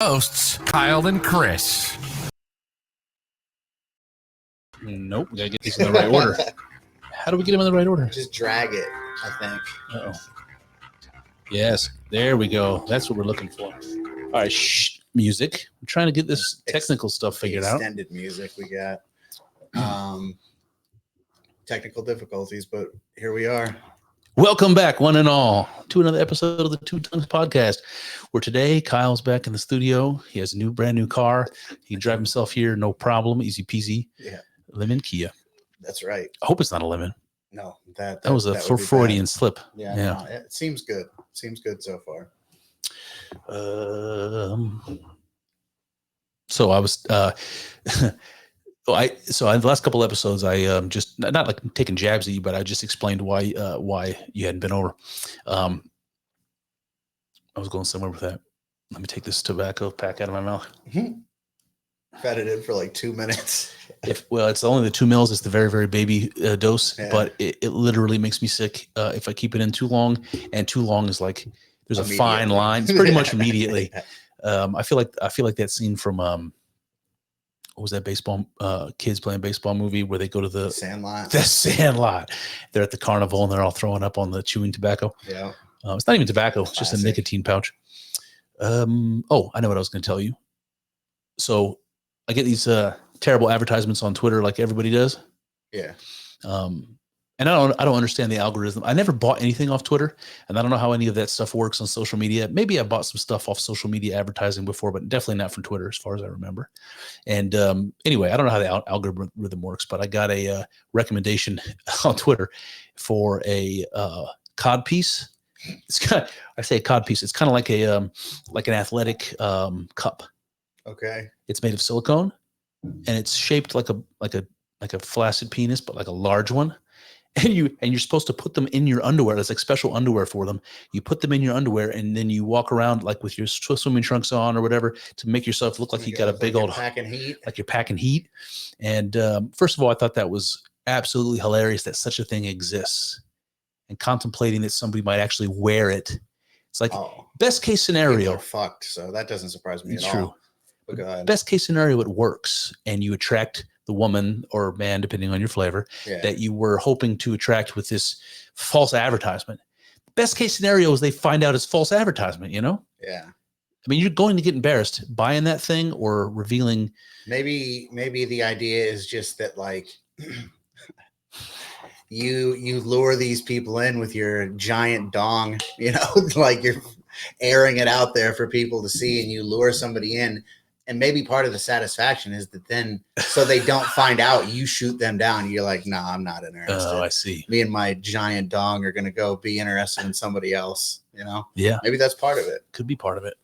Hosts, Kyle and Chris. Nope, we gotta get these in the right order. How do we get them in the right order? Just drag it, I think. Uh-oh. Yes, there we go. That's what we're looking for. All right, shh, music. I'm trying to get this technical stuff figured out. Extended music we got. Technical difficulties, but here we are. Welcome back, one and all, to another episode of the Two Tongues Podcast, where today Kyle's back in the studio. He has a brand new car. He can drive himself here, no problem, easy peasy. Yeah. Lemon Kia. That's right. I hope it's not a lemon. No, that was a Freudian slip. Yeah. No, it seems good. Seems good so far. So I was so in the last couple episodes I just not like taking jabs at you, but I just explained why you hadn't been over. I was going somewhere with that. Let me take this tobacco pack out of my mouth. Mm-hmm. Fed it in for like 2 minutes. It's only the 2 mils. It's the very, very baby dose, but it literally makes me sick if I keep it in too long. And too long is like there's a fine line. It's pretty much immediately. I feel like that scene from what was that baseball kids playing baseball movie where they go to the Sandlot. The Sandlot. They're at the carnival and they're all throwing up on the chewing tobacco. Yeah. It's not even tobacco. It's just a nicotine pouch. I know what I was going to tell you. So I get these terrible advertisements on Twitter like everybody does. Yeah. And I don't understand the algorithm. I never bought anything off Twitter, and I don't know how any of that stuff works on social media. Maybe I bought some stuff off social media advertising before, but definitely not from Twitter as far as I remember. And anyway, I don't know how the algorithm works, but I got a recommendation on Twitter for a cod piece. I say a cod piece. It's kind of like like an athletic cup. Okay. It's made of silicone, and it's shaped like a flaccid penis, but like a large one. And you're supposed to put them in your underwear. There's like special underwear for them. You put them in your underwear, and then you walk around like with your swimming trunks on or whatever to make yourself look like you got a big old packing heat. Like you're packing heat. And first of all, I thought that was absolutely hilarious that such a thing exists. And contemplating that somebody might actually wear it. It's like best case scenario. People are fucked, so that doesn't surprise me at all. But go ahead. Best case scenario, it works, and you attract the woman or man, depending on your flavor, that you were hoping to attract with this false advertisement. Best case scenario is they find out it's false advertisement, you know? Yeah. I mean, you're going to get embarrassed buying that thing or revealing. Maybe the idea is just that like you lure these people in with your giant dong, you know, like you're airing it out there for people to see, and you lure somebody in. And maybe part of the satisfaction is that then, so they don't find out, you shoot them down. You're like, no, I'm not interested. Oh, I see. Me and my giant dong are going to go be interested in somebody else, you know? Yeah. Maybe that's part of it. Could be part of it.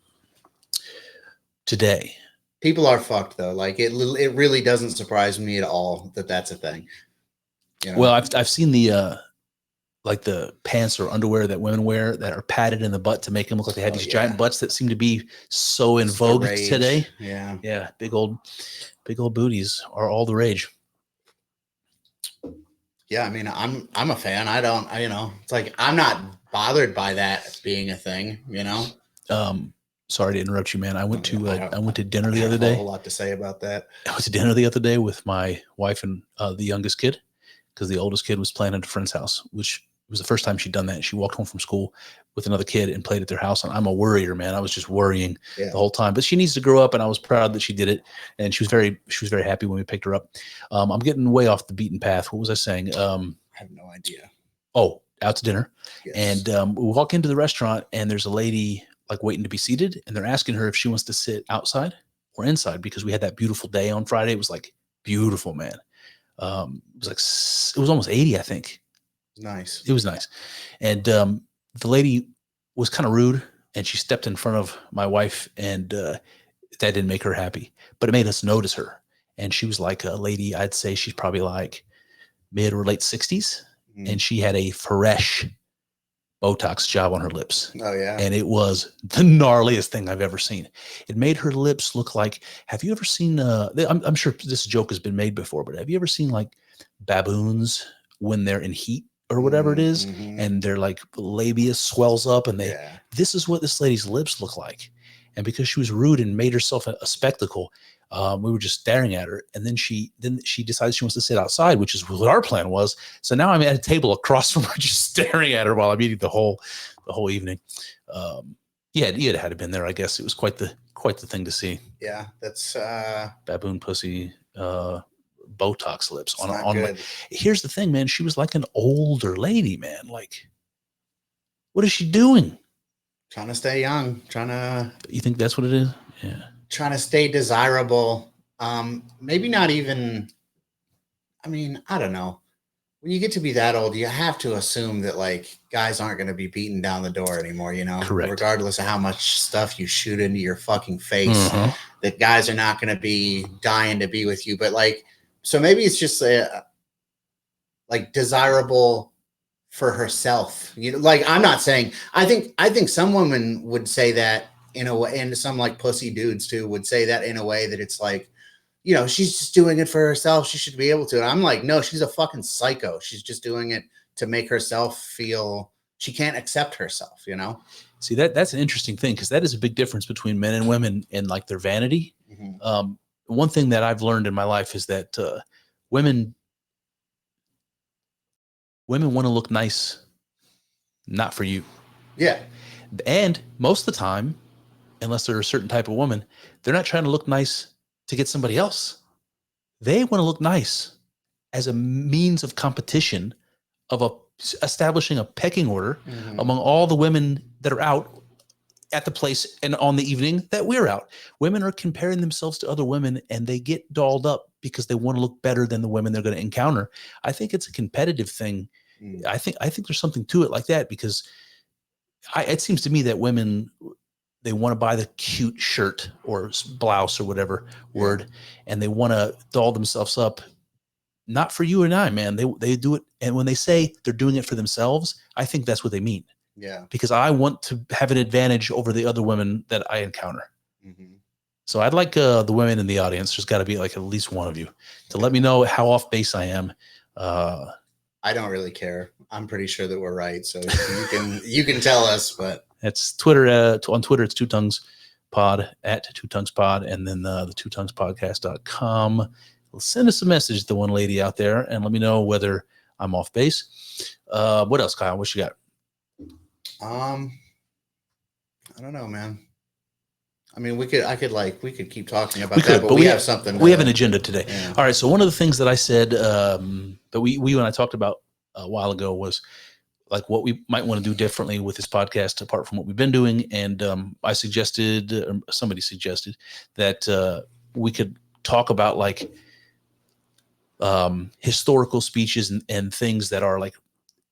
Today. People are fucked, though. Like, it really doesn't surprise me at all that that's a thing. You know? Well, I've seen the pants or underwear that women wear that are padded in the butt to make them look like they have these giant butts that seem to be so in vogue today. Yeah. Yeah. Big old booties are all the rage. Yeah. I mean, I'm a fan. It's like, I'm not bothered by that being a thing, you know? Sorry to interrupt you, man. I went to dinner the other day. I have a whole lot to say about that. I went to dinner the other day with my wife and the youngest kid, because the oldest kid was playing at a friend's house, which was the first time she'd done that. She walked home from school with another kid and played at their house. And I'm a worrier, man. I was just worrying the whole time, but she needs to grow up, and I was proud that she did it. And she was very happy when we picked her up. I'm getting way off the beaten path. What was I saying? I have no idea. Oh, out to dinner. Yes. And we walk into the restaurant, and there's a lady like waiting to be seated, and they're asking her if she wants to sit outside or inside, because we had that beautiful day on Friday. It was like beautiful, man. It was almost 80, I think. Nice. It was nice. And the lady was kind of rude, and she stepped in front of my wife, and that didn't make her happy, but it made us notice her. And she was like a lady, I'd say she's probably like mid or late 60s. Mm. And she had a fresh Botox job on her lips. Oh, yeah. And it was the gnarliest thing I've ever seen. It made her lips look like, have you ever seen, I'm sure this joke has been made before, but have you ever seen like baboons when they're in heat or whatever it is, and their like labia swells up, and this is what this lady's lips look like. And because she was rude and made herself a spectacle, we were just staring at her. And then she decides she wants to sit outside, which is what our plan was. So now I'm at a table across from her, just staring at her while I'm eating the whole evening. Yeah, you'd had been there. I guess it was quite the thing to see. Yeah, that's baboon pussy, Botox lips on good. Here's the thing, man. She was like an older lady, man. Like, what is she doing? Trying to stay young. You think that's what it is? Yeah. Trying to stay desirable. Maybe not even. I mean, I don't know. When you get to be that old, you have to assume that like guys aren't going to be beating down the door anymore, you know, Correct. Regardless of how much stuff you shoot into your fucking face, that guys are not going to be dying to be with you. But like, so maybe it's just like desirable for herself, you know, like I'm not saying, I think some women would say that in a way, and some like pussy dudes too would say that in a way that it's like, you know, she's just doing it for herself. She should be able to. And I'm like, no, she's a fucking psycho. She's just doing it to make herself feel she can't accept herself, you know? See, that's an interesting thing, because that is a big difference between men and women in like their vanity. One thing that I've learned in my life is that women want to look nice, not for you. Yeah. And most of the time, unless they're a certain type of woman, they're not trying to look nice to get somebody else. They want to look nice as a means of competition, of establishing a pecking order among all the women that are out at the place and on the evening that we're out. Women are comparing themselves to other women, and they get dolled up because they want to look better than the women they're going to encounter. I think it's a competitive thing. I think there's something to it like that, because it seems to me that women, they want to buy the cute shirt or blouse or whatever word, and they want to doll themselves up, not for you and I, man. They do it. And when they say they're doing it for themselves, I think that's what they mean. Yeah. Because I want to have an advantage over the other women that I encounter. So I'd like the women in the audience, there's got to be like at least one of you, to let me know how off base I am. I don't really care. I'm pretty sure that we're right. So you can tell us, but it's Twitter. On Twitter, it's Two Tongues Pod, at Two Tongues Pod, and then the twotonguespodcast.com. Send us a message to one lady out there and let me know whether I'm off base. What else, Kyle? What you got? I don't know, man. I mean, we could keep talking about that, but we have something. We have an agenda today. Yeah. All right. So one of the things that I said, that we when I talked about a while ago, was like what we might want to do differently with this podcast, apart from what we've been doing. And I suggested, or somebody suggested, that we could talk about like historical speeches and things that are like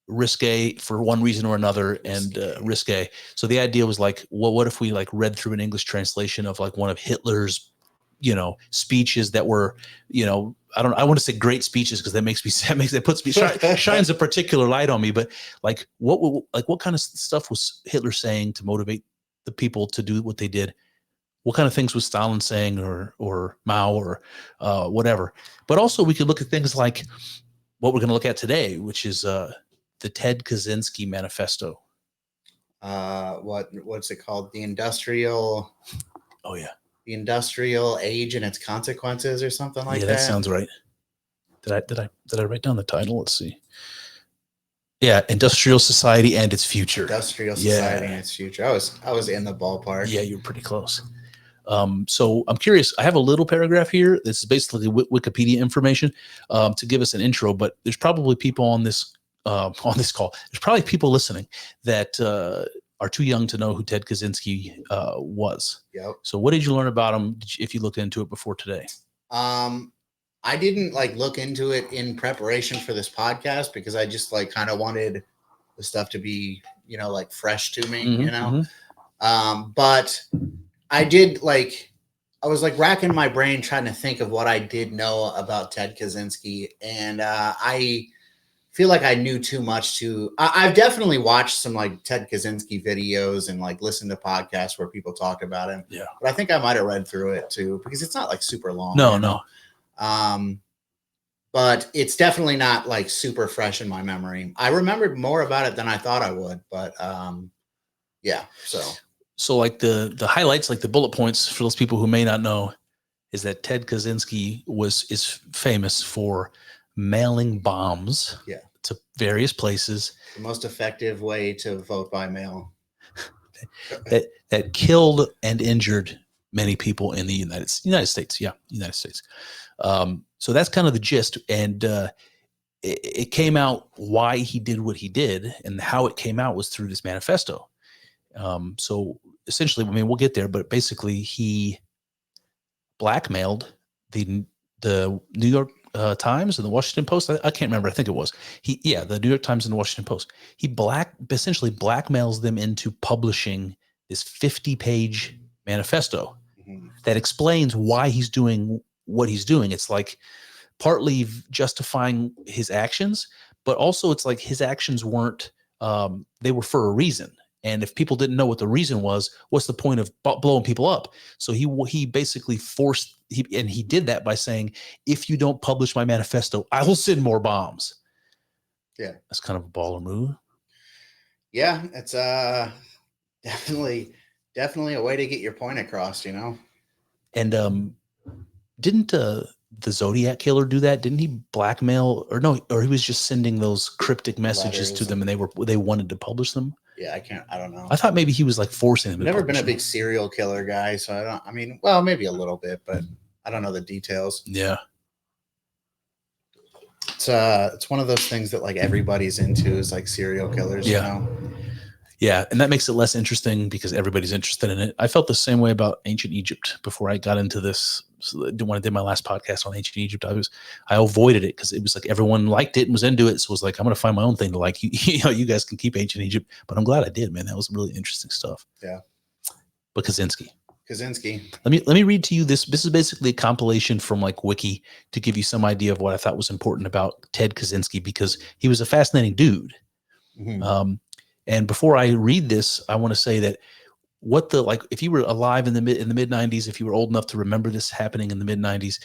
risque for one reason or another, and risque. So the idea was like, well, what if we like read through an English translation of like one of Hitler's, you know, speeches that were, you know, I want to say great speeches, because that puts me shines a particular light on me. But like what kind of stuff was Hitler saying to motivate the people to do what they did? What kind of things was Stalin saying, or Mao, or whatever? But also we could look at things like what we're going to look at today, which is the Ted Kaczynski manifesto. What's it called? The industrial. Oh yeah. The industrial age and its consequences, or something like that. Yeah, that sounds right. Did I write down the title? Let's see. Yeah, Industrial Society and Its Future. Industrial Society and Its Future. I was in the ballpark. Yeah, you're pretty close. So I'm curious. I have a little paragraph here. This is basically Wikipedia information to give us an intro. But there's probably people on this call. There's probably people listening that are too young to know who Ted Kaczynski was. Yep. So what did you learn about him if you looked into it before today? I didn't like look into it in preparation for this podcast, because I just like kind of wanted the stuff to be, you know, like fresh to me, you know. But I did like, I was like racking my brain trying to think of what I did know about Ted Kaczynski, and I feel like I knew too much I've definitely watched some like Ted Kaczynski videos and like listened to podcasts where people talk about him. Yeah. But I think I might have read through it too, because it's not like super long. No. But it's definitely not like super fresh in my memory. I remembered more about it than I thought I would, but yeah. So So like the highlights, like the bullet points for those people who may not know, is that Ted Kaczynski is famous for mailing bombs Yeah. to various places The most effective way to vote by mail. that killed and injured many people in the United States. Yeah, United States. So that's kind of the gist. And it came out why he did what he did, and how it came out was through this manifesto. So essentially, I mean, we'll get there, but basically he blackmailed the New York Times and the Washington Post. I can't remember. I think it was the New York Times and the Washington Post. He essentially blackmails them into publishing this 50-page manifesto that explains why he's doing what he's doing. It's like partly justifying his actions, but also it's like his actions weren't, they were for a reason. And if people didn't know what the reason was, what's the point of blowing people up? So he basically he did that by saying, if you don't publish my manifesto, I will send more bombs. Yeah. That's kind of a baller move. Yeah. It's definitely a way to get your point across, you know? And didn't the Zodiac killer do that? Didn't he blackmail or he was just sending those cryptic messages to them and they wanted to publish them? Yeah, I don't know. I thought maybe he was like forcing them. I've never been a big serial killer guy, so maybe a little bit, but I don't know the details. Yeah. It's one of those things that like everybody's into is like serial killers, you know? Yeah, and that makes it less interesting because everybody's interested in it. I felt the same way about ancient Egypt before I got into this. So when I did my last podcast on ancient Egypt, I avoided it because it was like everyone liked it and was into it. So it was like, I'm going to find my own thing to like. You guys can keep ancient Egypt, but I'm glad I did, man. That was really interesting stuff. Yeah. But Kaczynski. Let me read to you this. This is basically a compilation from like Wiki to give you some idea of what I thought was important about Ted Kaczynski because he was a fascinating dude. Mm-hmm. And before I read this, I want to say that if you were alive in the mid 90s, if you were old enough to remember this happening in the mid 90s,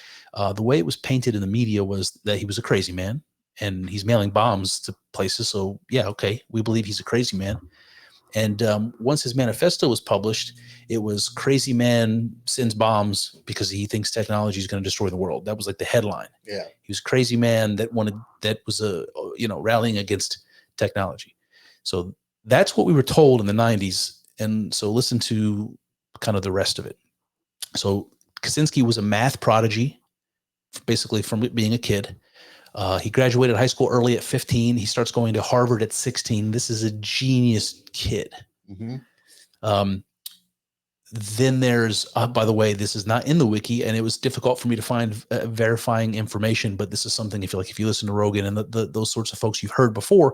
the way it was painted in the media was that he was a crazy man and he's mailing bombs to places. So yeah, okay, we believe he's a crazy man. And once his manifesto was published, it was crazy man sends bombs because he thinks technology is going to destroy the world. That was like the headline. Yeah, he was a crazy man that was rallying against technology. So that's what we were told in the 90s. And so listen to kind of the rest of it. So Kaczynski was a math prodigy, basically from being a kid. He graduated high school early at 15. He starts going to Harvard at 16. This is a genius kid. Mm-hmm. Then there's, by the way, this is not in the wiki, and it was difficult for me to find verifying information, but this is something if you listen to Rogan and those sorts of folks you've heard before,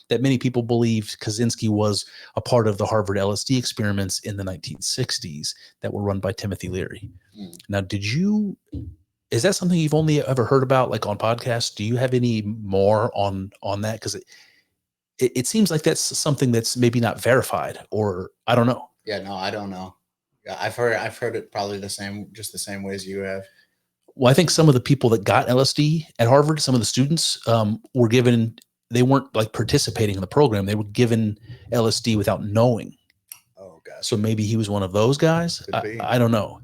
that many people believed Kaczynski was a part of the Harvard LSD experiments in the 1960s that were run by Timothy Leary. Mm. Now, is that something you've only ever heard about, like on podcasts? Do you have any more on that? Because it seems like that's something that's maybe not verified, or I don't know. Yeah, no, I don't know. Yeah, I've heard it probably the same way as you have. Well, I think some of the people that got LSD at Harvard, some of the students were given. They weren't like participating in the program. They were given LSD without knowing. Oh, gosh. So maybe he was one of those guys. I don't know.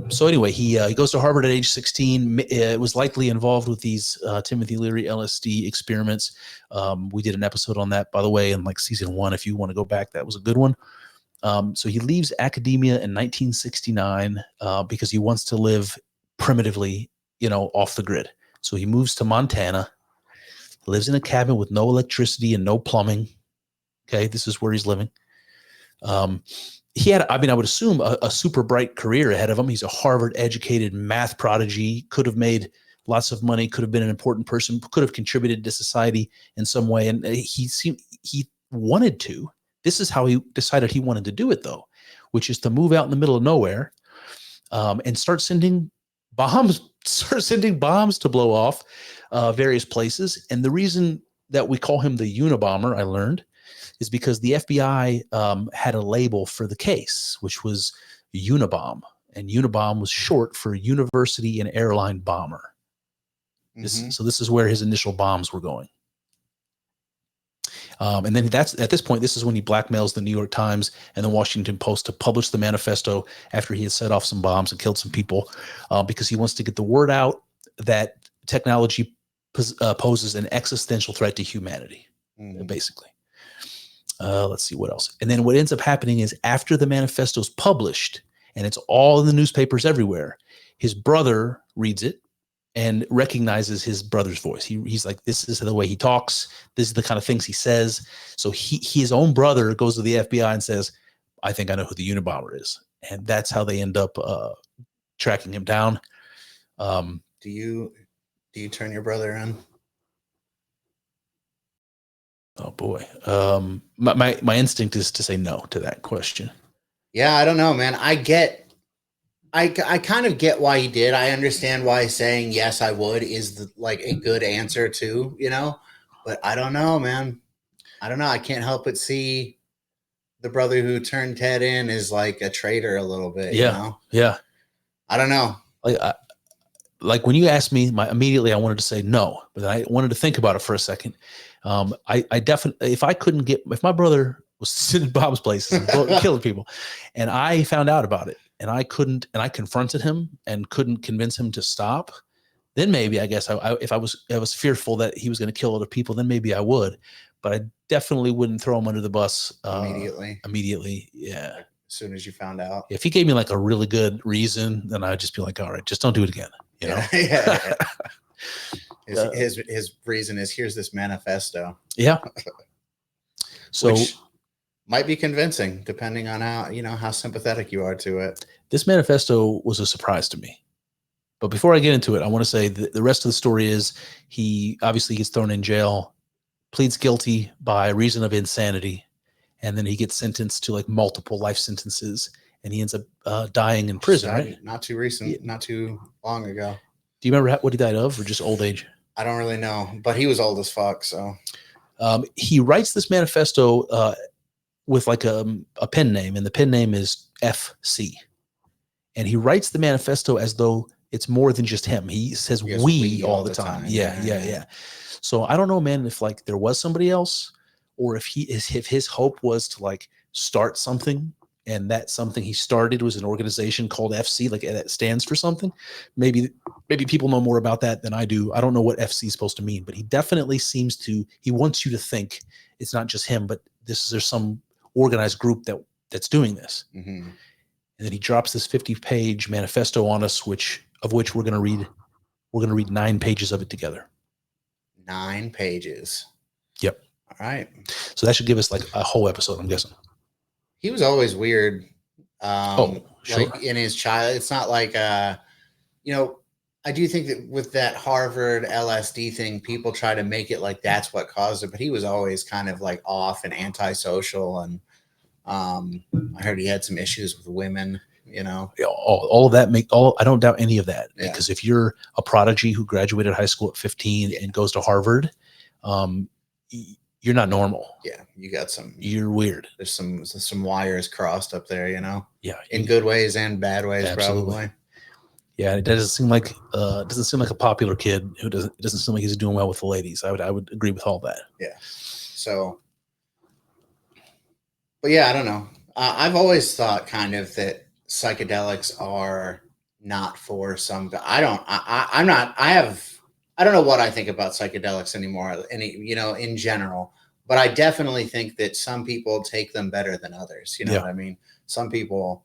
So anyway, he goes to Harvard at age 16. Was likely involved with these Timothy Leary LSD experiments. We did an episode on that, by the way, in like season 1. If you want to go back, that was a good one. So he leaves academia in 1969 because he wants to live primitively, off the grid. So he moves to Montana. Lives in a cabin with no electricity and no plumbing. Okay, this is where he's living. He had, I would assume, a super bright career ahead of him. He's a Harvard-educated math prodigy, could have made lots of money, could have been an important person, could have contributed to society in some way. And he wanted to. This is how he decided he wanted to do it, though, which is to move out in the middle of nowhere and start sending bombs to blow off various places. And the reason that we call him the UNABOMER, I learned, is because the FBI had a label for the case, which was Unabomb. And Unabomb was short for University and Airline Bomber. So this is where his initial bombs were going. And then that's at this point, this is when he blackmails the New York Times and the Washington Post to publish the manifesto after he had set off some bombs and killed some people, because he wants to get the word out that technology poses an existential threat to humanity, basically. Let's see what else. And then what ends up happening is after the manifesto is published and it's all in the newspapers everywhere, his brother reads it and recognizes his brother's voice. He's like, this is the way he talks. This is the kind of things he says. So his own brother goes to the FBI and says, I think I know who the Unabomber is. And that's how they end up tracking him down. Do you turn your brother in? Oh boy. My instinct is to say no to that question. Yeah, I don't know, man. I kind of get why he did. I understand why saying yes, I would is like a good answer too, you know, but I don't know, man. I don't know. I can't help but see the brother who turned Ted in is like a traitor a little bit. Yeah. You know? Yeah. I don't know. Like when you asked me, immediately I wanted to say no, but I wanted to think about it for a second. I definitely, if my brother was sitting in Bob's places and killing people, and I found out about it, and I confronted him and couldn't convince him to stop, then maybe I guess if I was fearful that he was going to kill other people, then maybe I would, but I definitely wouldn't throw him under the bus immediately. Yeah. As soon as you found out. If he gave me like a really good reason, then I'd just be like, all right, just don't do it again. You know? Yeah. His reason is, here's this manifesto. Yeah. So which might be convincing depending on how sympathetic you are to it. This manifesto was a surprise to me. But before I get into it, I want to say the rest of the story is he obviously gets thrown in jail, pleads guilty by reason of insanity, and then he gets sentenced to like multiple life sentences, and he ends up dying in prison, right? Not too recent, Yeah. Not too long ago. Do you remember what he died of, or just old age? I don't really know, but he was old as fuck. So he writes this manifesto with like a pen name, and the pen name is FC. And he writes the manifesto as though it's more than just him. He says we all the time. Yeah. So I don't know, man, if like there was somebody else, or if his hope was to like start something, and that something he started was an organization called FC, like that stands for something. Maybe people know more about that than I do. I don't know what FC is supposed to mean, but he definitely he wants you to think it's not just him, but there's some organized group that's doing this. Mm-hmm. And then he drops this 50-page manifesto on us, of which we're going to read 9 pages of it together. 9 pages. Yep. All right. So that should give us like a whole episode, I'm guessing. He was always weird. Sure. Like in his child, it's not like, I do think that with that Harvard LSD thing, people try to make it like that's what caused it, but he was always kind of like off and antisocial. And I heard he had some issues with women, all of that I don't doubt any of that, Yeah. Because if you're a prodigy who graduated high school at 15 and goes to Harvard, you're not normal. Yeah. You're weird. There's some wires crossed up there, Yeah. in good ways and bad ways. Absolutely. Probably. Yeah. It doesn't seem like a popular kid it doesn't seem like he's doing well with the ladies. I would agree with all that. Yeah. So, but yeah, I don't know. I've always thought kind of that psychedelics are not for some. I don't know what I think about psychedelics anymore. In general, but I definitely think that some people take them better than others. You know what I mean? Some people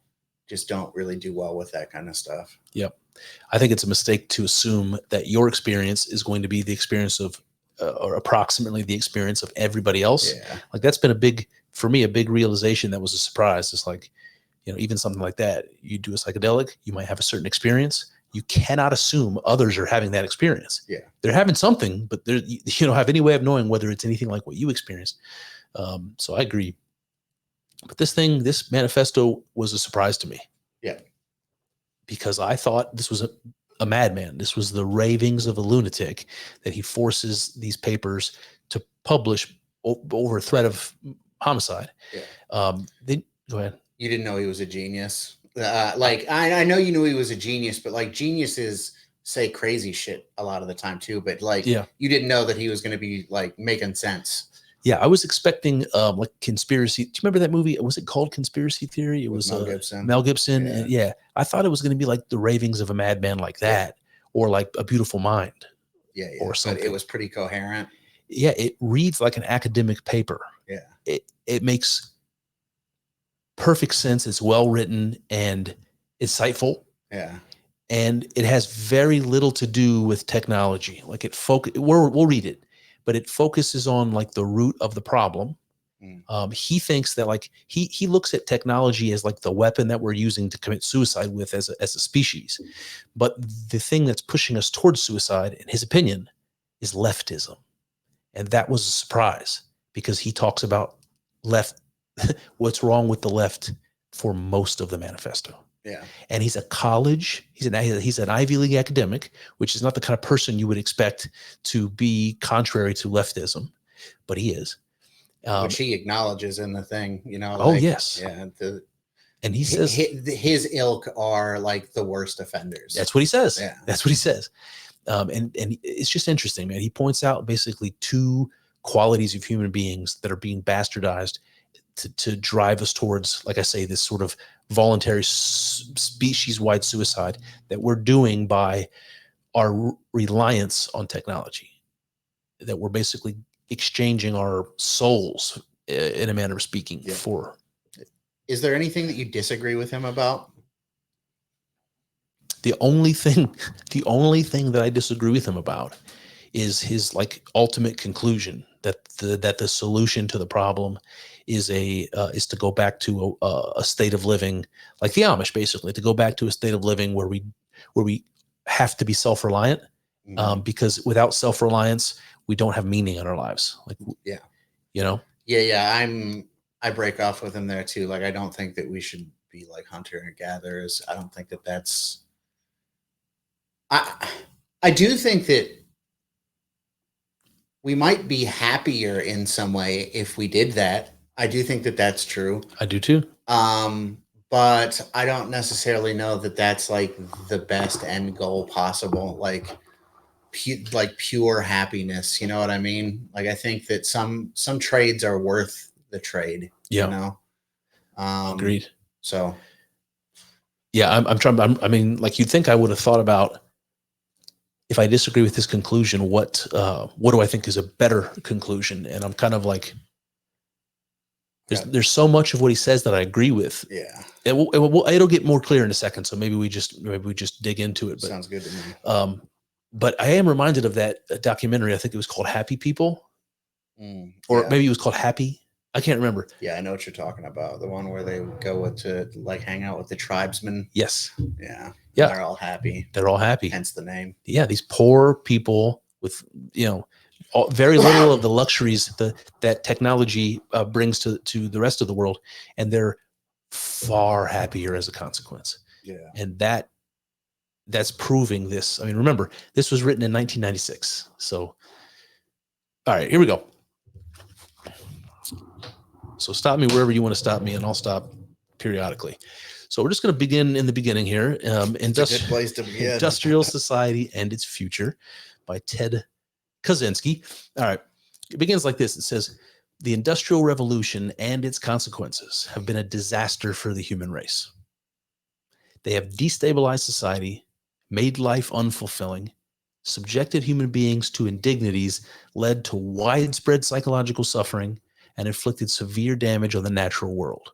just don't really do well with that kind of stuff. Yep. I think it's a mistake to assume that your experience is going to be the experience of, or approximately the experience of everybody else. Yeah. Like that's been a big realization that was a surprise. It's like, even something like that, you do a psychedelic, you might have a certain experience. You cannot assume others are having that experience. Yeah. They're having something, but you don't have any way of knowing whether it's anything like what you experienced. So I agree. But this manifesto was a surprise to me. Yeah. Because I thought this was a madman. This was the ravings of a lunatic that he forces these papers to publish over threat of homicide. Yeah. Then go ahead. You didn't know he was a genius. I know you knew he was a genius, but like geniuses say crazy shit a lot of the time too. But like, Yeah. You didn't know that he was going to be like making sense. Yeah, I was expecting like conspiracy. Do you remember that movie? Was it called Conspiracy Theory? It With was Mel Gibson. Mel Gibson. Yeah. And yeah, I thought it was going to be like the ravings of a madman like that, or like A Beautiful Mind. Yeah, or something. But it was pretty coherent. Yeah, it reads like an academic paper. Yeah. It makes perfect sense. It's well written and insightful. Yeah. And it has very little to do with technology. Like we'll read it, but it focuses on like the root of the problem. He thinks that like he looks at technology as like the weapon that we're using to commit suicide with as a species. But the thing that's pushing us towards suicide, in his opinion, is leftism. And that was a surprise because he talks about what's wrong with the left for most of the manifesto. Yeah. And he's he's an Ivy League academic, which is not the kind of person you would expect to be contrary to leftism, but he is. Which he acknowledges in the thing, you know. Oh, yes. Yeah. And he says his ilk are like the worst offenders. That's what he says. Yeah. That's what he says. And it's just interesting, man. He points out basically two qualities of human beings that are being bastardized to drive us towards, like I say, this sort of voluntary species-wide suicide that we're doing by our reliance on technology, that we're basically exchanging our souls, in a manner of speaking, for. Is there anything that you disagree with him about? The only thing that I disagree with him about is his like ultimate conclusion that the solution to the problem is to go back to a state of living like the Amish, basically, to go back to a state of living where we have to be self-reliant, because without self-reliance, we don't have meaning in our lives. Like, you know? Yeah. I break off with him there too. Like, I don't think that we should be like hunter and gatherers. I don't think that that's, I do think that we might be happier in some way if we did that. I do think that that's true. I do too. But I don't necessarily know that that's like the best end goal possible. Like pure happiness. You know what I mean? Like, I think that some trades are worth the trade. Yeah. You know? Agreed. So. Yeah, I mean, like, you'd think I would have thought about, if I disagree with this conclusion, what do I think is a better conclusion? And I'm kind of like, there's so much of what he says that I agree with. Yeah. It'll get more clear in a second. So maybe we just dig into it. But, sounds good to me. But I am reminded of that documentary. I think it was called Happy People, or maybe it was called Happy. I can't remember. Yeah, I know what you're talking about. The one where they go to like hang out with the tribesmen. Yes. Yeah. Yeah. They're all happy. They're all happy. Hence the name. Yeah. These poor people with, very little of the luxuries that technology brings to the rest of the world. And they're far happier as a consequence. Yeah. And that's proving this. I mean, remember, this was written in 1996. So, all right, here we go. So stop me wherever you want to stop me, and I'll stop periodically. So we're just going to begin in the beginning here. It's a good place to begin. Industrial Society and Its Future by Ted Kaczynski. All right. It begins like this. It says, the Industrial Revolution and its consequences have been a disaster for the human race. They have destabilized society, made life unfulfilling, subjected human beings to indignities, led to widespread psychological suffering, and inflicted severe damage on the natural world.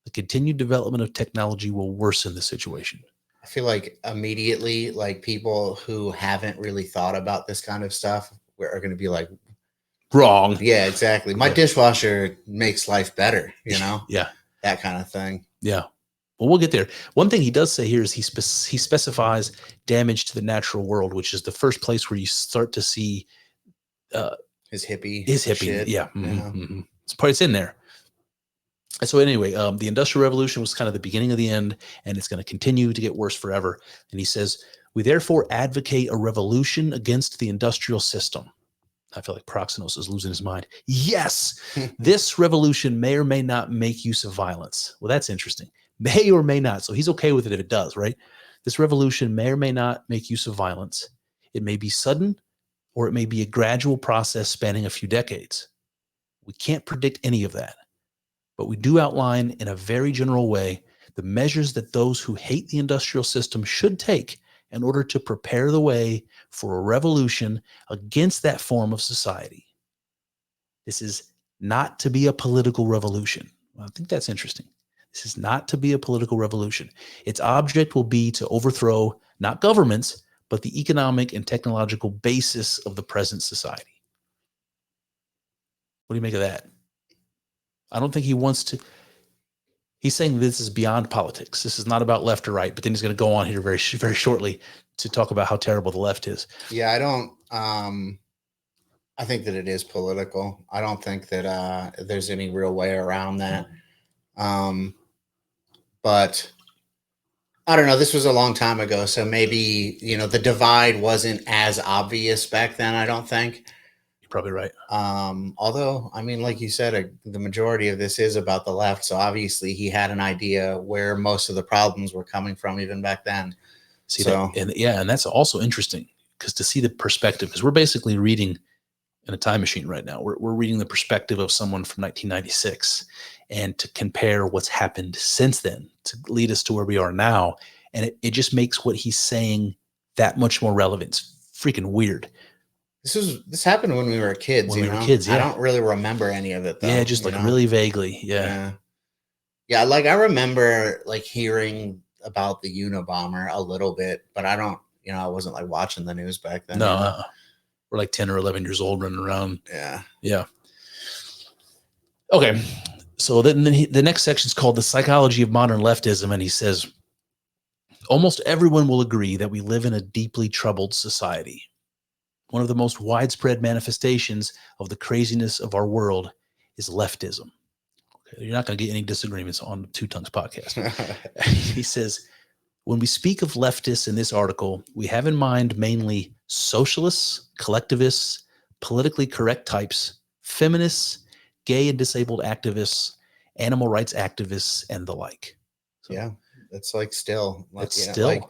The continued development of technology will worsen the situation. I feel like immediately, like, people who haven't really thought about this kind of stuff are going to be like, wrong. Yeah, exactly. My dishwasher makes life better, Yeah. That kind of thing. Yeah. Well, we'll get there. One thing he does say here is he specifies damage to the natural world, which is the first place where you start to see his hippie shit. Yeah. It's in there. And so anyway, the Industrial Revolution was kind of the beginning of the end, and it's going to continue to get worse forever. And he says, we therefore advocate a revolution against the industrial system. I feel like Proxenos is losing his mind. Yes, this revolution may or may not make use of violence. Well, that's interesting. May or may not. So he's okay with it if it does, right? This revolution may or may not make use of violence. It may be sudden, or it may be a gradual process spanning a few decades. We can't predict any of that, but we do outline in a very general way the measures that those who hate the industrial system should take in order to prepare the way for a revolution against that form of society. This is not to be a political revolution. Well, I think that's interesting. This is not to be a political revolution. Its object will be to overthrow not governments, but the economic and technological basis of the present society. What do you make of that? I don't think he wants to. He's saying this is beyond politics. This is not about left or right, but then he's going to go on here very, very shortly to talk about how terrible the left is. Yeah, I don't. I think that it is political. I don't think that there's any real way around that. But I don't know. This was a long time ago, so maybe the divide wasn't as obvious back then. I don't think. You're probably right. Although, I mean, like you said, the majority of this is about the left. So obviously he had an idea where most of the problems were coming from even back then. And that's also interesting because to see the perspective, because we're basically reading in a time machine right now. We're reading the perspective of someone from 1996 and to compare what's happened since then to lead us to where we are now. And it just makes what he's saying that much more relevant. It's freaking weird. This happened when we were kids. When we were kids, yeah. I don't really remember any of it though. Yeah, just like really vaguely. Yeah. Like I remember like hearing about the Unabomber a little bit, but I don't, I wasn't like watching the news back then. No, we're like 10 or 11 years old running around. Yeah. Okay. So then the next section is called The Psychology of Modern Leftism. And he says, almost everyone will agree that we live in a deeply troubled society. One of the most widespread manifestations of the craziness of our world is leftism. Okay, you're not going to get any disagreements on the Two Tongues podcast. He says, when we speak of leftists in this article, we have in mind mainly socialists, collectivists, politically correct types, feminists, gay and disabled activists, animal rights activists, and the like. So, it's like still. It's still. Like,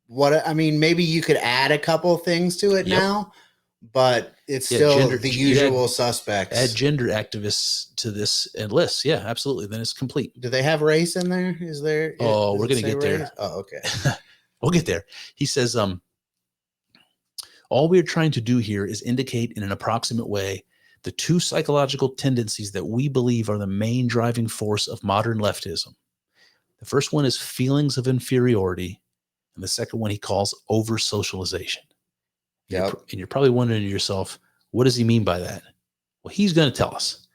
what I mean, maybe you could add a couple things to it now, but it's still the usual suspects. Add gender activists to this list. Yeah, absolutely. Then it's complete. Do they have race in there? Is there? Oh, we're going to get there. Oh, okay. We'll get there. He says, all we're trying to do here is indicate in an approximate way the two psychological tendencies that we believe are the main driving force of modern leftism. The first one is feelings of inferiority, and the second one he calls over-socialization. And you're probably wondering to yourself, what does he mean by that? Well, he's going to tell us.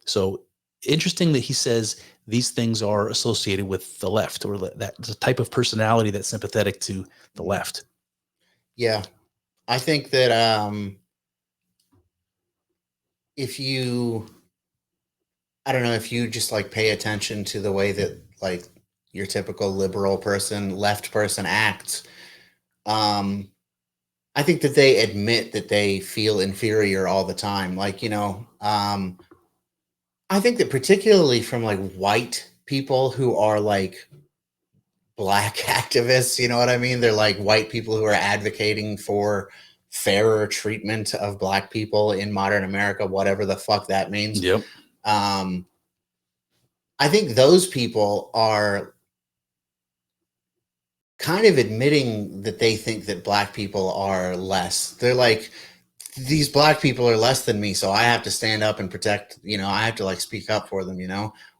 So interesting that he says these things are associated with the left, or that's a type of personality that's sympathetic to the left. Yeah. I think that if you just like pay attention to the way that like your typical liberal person, left person acts, I think that they admit that they feel inferior all the time. Like, I think that particularly from like white people who are like black activists, you know what I mean? They're like white people who are advocating for fairer treatment of black people in modern America, whatever the fuck that means. Yep. I think those people are kind of admitting that they think that black people are less. They're like, these black people are less than me, so I have to stand up and protect, I have to like speak up for them,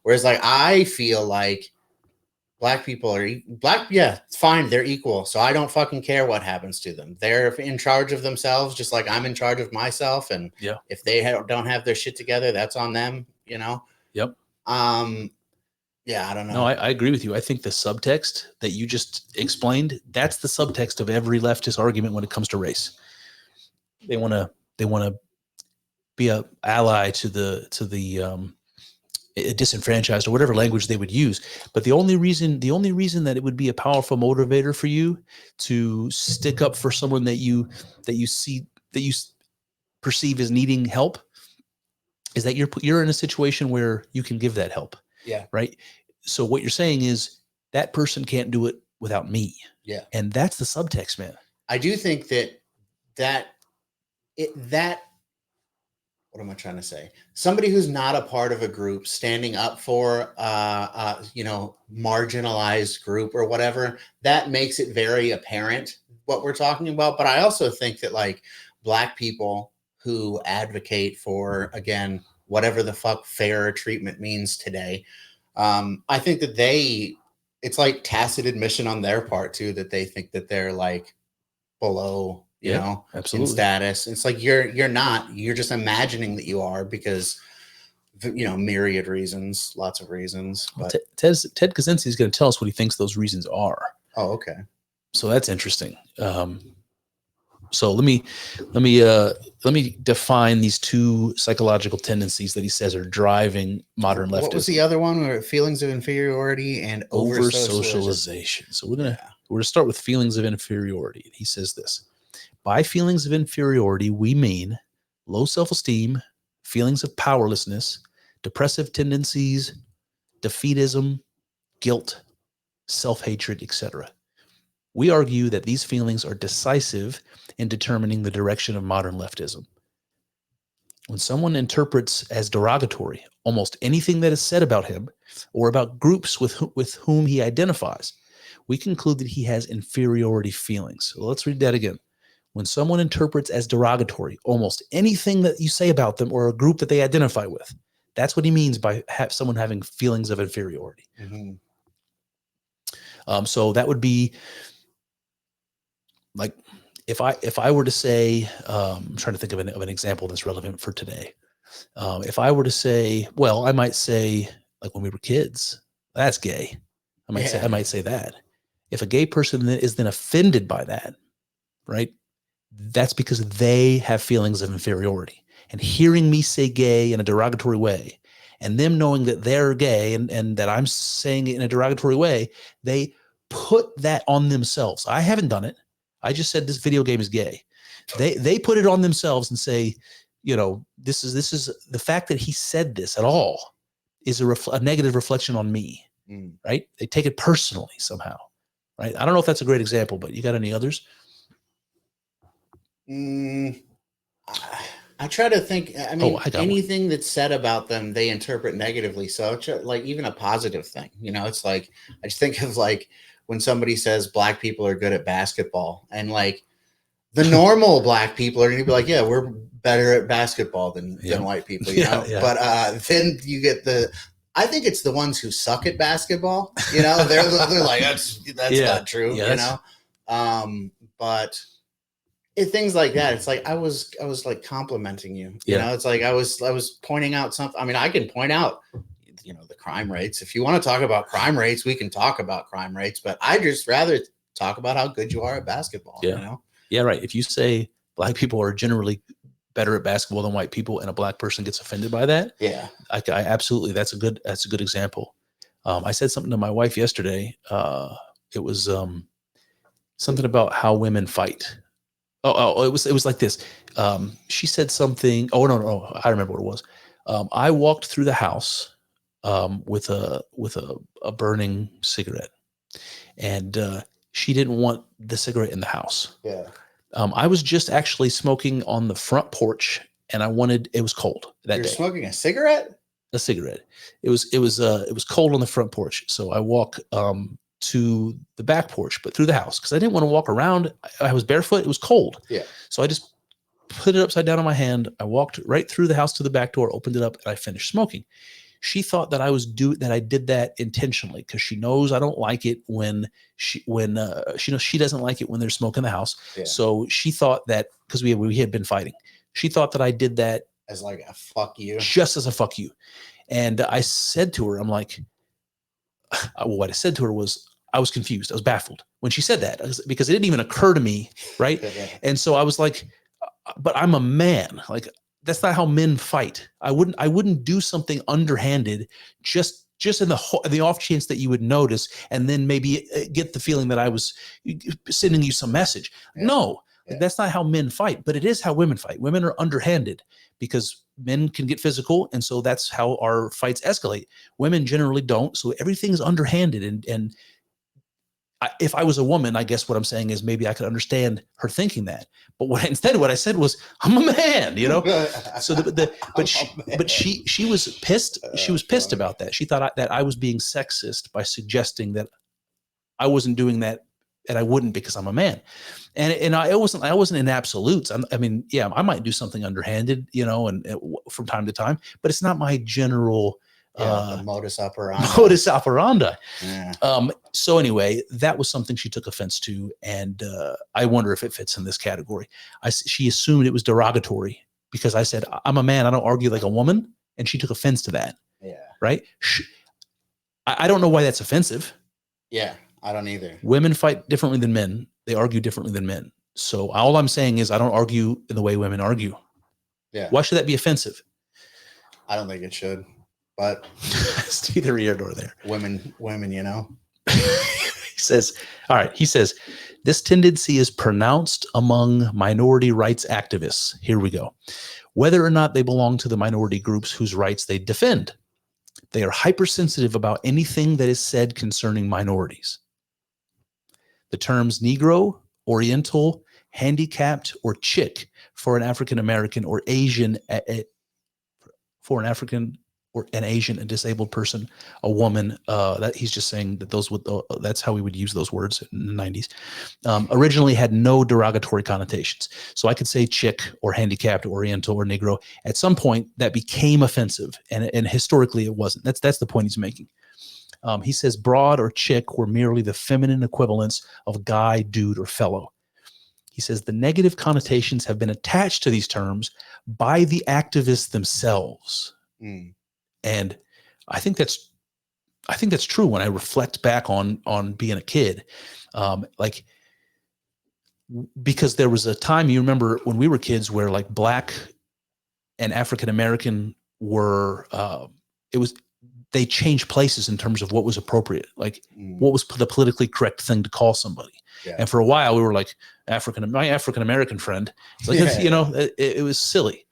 Whereas like I feel like black people are it's fine, they're equal, so I don't fucking care what happens to them. They're in charge of themselves just like I'm in charge of myself, and if they don't have their shit together, that's on them, Yep. I don't know. No, I agree with you. I think the subtext that you just explained, that's the subtext of every leftist argument when it comes to race. They want to be a ally to the disenfranchised, or whatever language they would use. But the only reason that it would be a powerful motivator for you to stick up for someone that you perceive as needing help is that you're in a situation where you can give that help. Yeah. Right. So what you're saying is that person can't do it without me. Yeah. And that's the subtext, man. I do think that what am I trying to say? Somebody who's not a part of a group standing up for, marginalized group or whatever, that makes it very apparent what we're talking about. But I also think that like Black people who advocate for, again, whatever the fuck fair treatment means today, I think that it's like tacit admission on their part too, that they think that they're like below, absolutely. in status. It's like you're not. You're just imagining that you are because myriad reasons, lots of reasons. Well, But Ted Kaczynski is going to tell us what he thinks those reasons are. oh, okay. So that's interesting. So let me define these two psychological tendencies that he says are driving modern leftism. What was the other one? Feelings of inferiority and over socialization. So we're gonna start with feelings of inferiority. He says this: by feelings of inferiority, we mean low self-esteem, feelings of powerlessness, depressive tendencies, defeatism, guilt, self-hatred, etc. We argue that these feelings are decisive in determining the direction of modern leftism. When someone interprets as derogatory almost anything that is said about him or about groups with whom he identifies, we conclude that he has inferiority feelings. So let's read that again. When someone interprets as derogatory almost anything that you say about them or a group that they identify with, that's what he means by someone having feelings of inferiority. Mm-hmm. So that would be like if I were to say, I'm trying to think of an example that's relevant for today. If I were to say, well, I might say like when we were kids, that's gay. I might say that. If a gay person is then offended by that, right? That's because they have feelings of inferiority. And hearing me say gay in a derogatory way, and them knowing that they're gay and that I'm saying it in a derogatory way, they put that on themselves. I haven't done it. I just said this video game is gay. They put it on themselves and say, this is the fact that he said this at all is a negative reflection on me, right? They take it personally somehow, right? I don't know if that's a great example, but you got any others? I try to think. I mean, anything that's said about them, they interpret negatively. So, like even a positive thing, it's like I just think of like when somebody says Black people are good at basketball, and like the normal Black people are going to be like, yeah, we're better at basketball than white people, know. Yeah. But then you get I think it's the ones who suck at basketball. They're like that's not true. But things like that, it's like I was like complimenting you. It's like I was pointing out something. I mean, I can point out the crime rates. If you want to talk about crime rates, we can talk about crime rates, but I just rather talk about how good you are at basketball. Yeah, right. If you say Black people are generally better at basketball than white people and a Black person gets offended by that, I absolutely, that's a good example. I said something to my wife yesterday. It was something about how women fight. It was like this. She said something. Oh no, I remember what it was. I walked through the house with a burning cigarette, and she didn't want the cigarette in the house. Yeah. I was just actually smoking on the front porch, and it was cold that day. You're smoking a cigarette? A cigarette. It was cold on the front porch, so I walk to the back porch, but through the house because I didn't want to walk around. I was barefoot. It was cold. Yeah. So I just put it upside down on my hand. I walked right through the house to the back door, opened it up, and I finished smoking. She thought that I did that intentionally because she knows I don't like it when she knows she doesn't like it when there's smoke in the house. Yeah. So she thought that because we had been fighting, she thought that I did that as like a fuck you, just as a fuck you. And I said to her, I'm like, what I said to her was, I was confused. I was baffled when she said that because it didn't even occur to me. Right. And so I was like, but I'm a man. Like, that's not how men fight. I wouldn't do something underhanded just in the off chance that you would notice and then maybe get the feeling that I was sending you some message. Yeah. No, that's not how men fight, but it is how women fight. Women are underhanded because men can get physical. And so that's how our fights escalate. Women generally don't. So everything's underhanded. And if I was a woman, I guess what I'm saying is maybe I could understand her thinking that. But instead what I said was, I'm a man, you know? So she was pissed. She was pissed about that. She thought that I was being sexist by suggesting that I wasn't doing that, and I wouldn't because I'm a man. And I wasn't in absolutes. I mean, yeah, I might do something underhanded, you know, and from time to time, but it's not my general the modus operandi. Modus operandi. Yeah. So anyway, that was something she took offense to, and I wonder if it fits in this category. She assumed it was derogatory because I said I'm a man, I don't argue like a woman, and she took offense to that. Yeah. Right. I don't know why that's offensive. Yeah, I don't either. Women fight differently than men. They argue differently than men. So all I'm saying is I don't argue in the way women argue. Yeah. Why should that be offensive? I don't think it should, but it's neither here nor there. Women, you know. He says, all right, he says, this tendency is pronounced among minority rights activists. Here we go. Whether or not they belong to the minority groups whose rights they defend, they are hypersensitive about anything that is said concerning minorities. The terms Negro, Oriental, handicapped, or chick for an African American or Asian, for an African or an Asian, a disabled person, a woman. That he's just saying that those would. That's how we would use those words in the 90s. Originally had no derogatory connotations. So I could say chick or handicapped, Oriental, or Negro. At some point, that became offensive, and historically it wasn't. That's the point he's making. He says broad or chick were merely the feminine equivalents of guy, dude, or fellow. He says the negative connotations have been attached to these terms by the activists themselves. And I think that's true when I reflect back on being a kid. Because there was a time, you remember when we were kids, where like Black and African American were they changed places in terms of what was appropriate, like what was the politically correct thing to call somebody. Yeah. And for a while we were like my African American friend. It's like, you know, it was silly.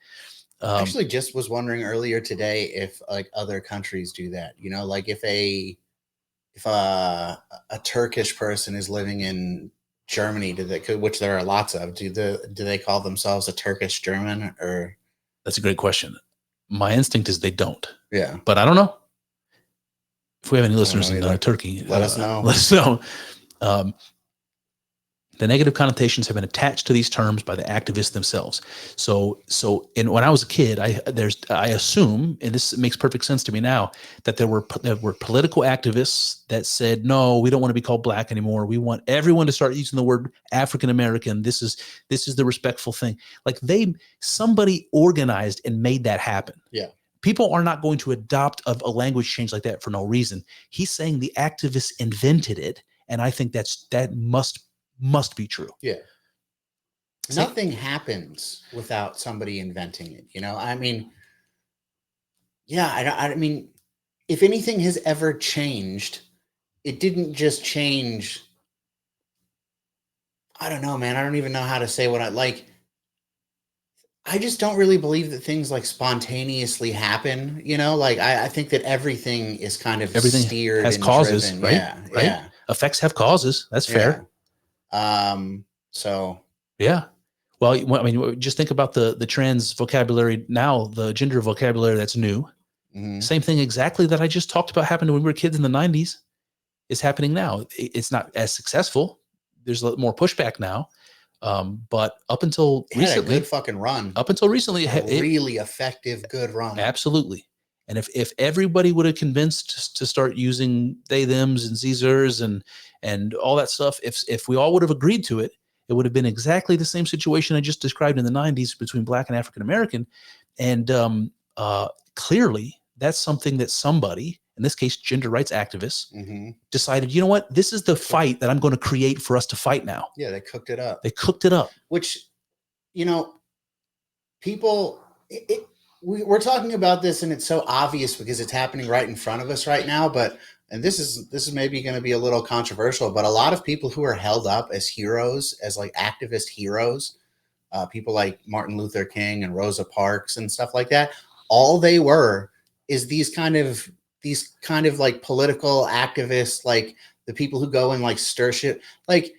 Actually just was wondering earlier today if like other countries do that, you know, like if a Turkish person is living in Germany, which there are lots of, do they call themselves a Turkish German? Or that's a great question. My instinct is they don't. Yeah, but I don't know. If we have any listeners in Turkey, let us know. Let us know. The negative connotations have been attached to these terms by the activists themselves. So when I was a kid, I assume, and this makes perfect sense to me now, that there were political activists that said, no, we don't want to be called Black anymore. We want everyone to start using the word African American. This is the respectful thing. Like somebody organized and made that happen. Yeah. People are not going to adopt a language change like that for no reason. He's saying the activists invented it, and I think that must be true. Yeah. Nothing happens without somebody inventing it. You know, I mean, yeah, I mean, if anything has ever changed, it didn't just change. I don't know, man. I don't even know how to say what I like. I just don't really believe that things like spontaneously happen. You know, like I think that everything is kind of steered, has and causes, driven. right? Yeah, right. Yeah. Effects have causes. That's fair. So yeah. Well, I mean, just think about the trans vocabulary now, the gender vocabulary that's new. Mm-hmm. Same thing exactly that I just talked about happened when we were kids in the 90s is happening now. It's not as successful. There's a lot more pushback now. But up until recently, a good fucking run. Up until recently, really effective, good run. Absolutely. And if everybody would have convinced to start using they, thems, and Caesars and all that stuff, if we all would have agreed to it, it would have been exactly the same situation I just described in the 90s between Black and African American. And clearly, that's something that somebody, in this case, gender rights activists, mm-hmm. decided, you know what, this is the fight that I'm going to create for us to fight now. Yeah, they cooked it up. Which, you know, people, we're talking about this and it's so obvious because it's happening right in front of us right now. And this is maybe going to be a little controversial, but a lot of people who are held up as heroes, as like activist heroes, people like Martin Luther King and Rosa Parks and stuff like that, all they were is these kind of like political activists, like the people who go and like stir shit. Like,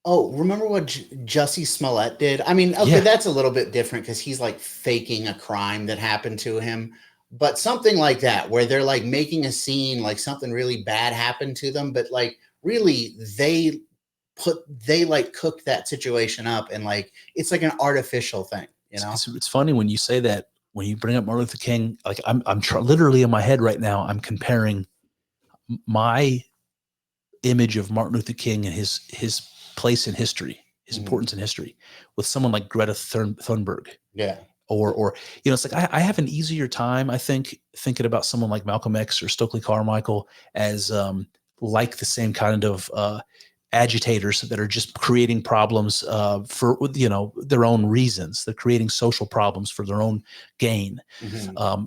oh, remember what Jussie Smollett did? I mean, okay, that's a little bit different because he's like faking a crime that happened to him. But something like that, where they're like making a scene, like something really bad happened to them, but like really they like cooked that situation up, and like it's like an artificial thing, you know. It's funny when you say that, when you bring up Martin Luther King. Like I'm literally in my head right now, I'm comparing my image of Martin Luther King and his place in history, his importance in history, with someone like Greta Thunberg. Yeah. Or it's like I have an easier time, I think, thinking about someone like Malcolm X or Stokely Carmichael as like the same kind of agitators that are just creating problems for their own reasons. They're creating social problems for their own gain.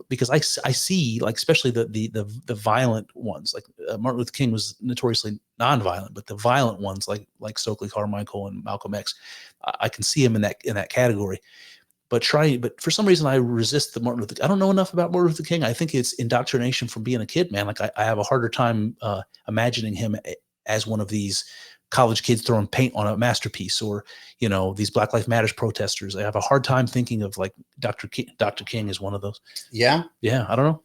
Because I see, like, especially the violent ones, like Martin Luther King was notoriously nonviolent, but the violent ones like Stokely Carmichael and Malcolm X, I can see him in that category. But for some reason I resist the Martin Luther. I don't know enough about Martin Luther King. I think it's indoctrination from being a kid, man. Like I have a harder time imagining him as one of these college kids throwing paint on a masterpiece, or these Black Lives Matters protesters. I have a hard time thinking of like Dr. King as one of those. Yeah. I don't know.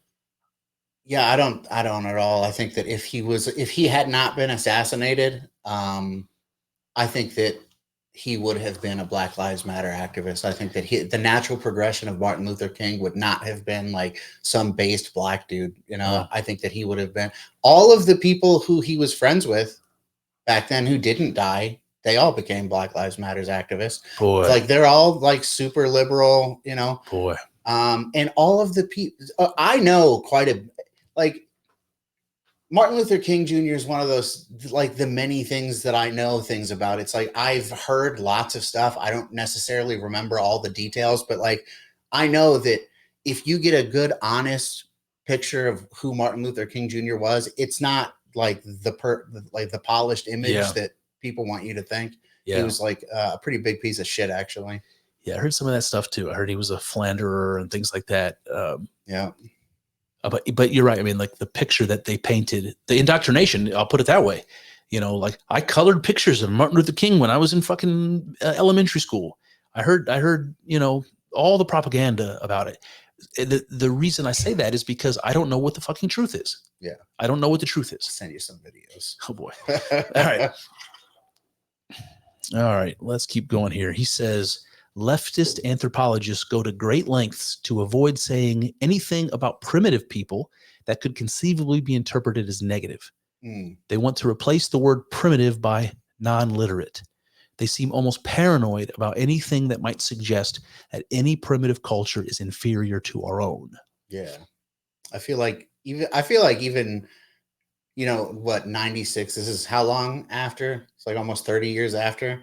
Yeah, I don't at all. I think that if he had not been assassinated, I think that he would have been a Black Lives Matter activist. I think that the natural progression of Martin Luther King would not have been like some based black dude. I think that he would have been, all of the people who he was friends with back then who didn't die, they all became Black Lives Matters activists. Boy. Like they're all like super liberal, Boy. And all of the people, I know quite a, like, Martin Luther King Jr. is one of those, like, the many things that I know things about. It's like I've heard lots of stuff. I don't necessarily remember all the details, but like I know that if you get a good, honest picture of who Martin Luther King Jr. was, it's not like the polished image that people want you to think. He was like a pretty big piece of shit, actually. Yeah, I heard some of that stuff too. I heard he was a philanderer and things like that. Yeah. But you're right. I mean, like the picture that they painted, the indoctrination, I'll put it that way. Like I colored pictures of Martin Luther King when I was in fucking elementary school. I heard, all the propaganda about it. The reason I say that is because I don't know what the fucking truth is. Yeah. I don't know what the truth is. I'll send you some videos. Oh boy. All right. Let's keep going here. He says, leftist anthropologists go to great lengths to avoid saying anything about primitive people that could conceivably be interpreted as negative. They want to replace the word primitive by non-literate. They seem almost paranoid about anything that might suggest that any primitive culture is inferior to our own. Yeah. I feel like even, 96, this is how long after? It's like almost 30 years after.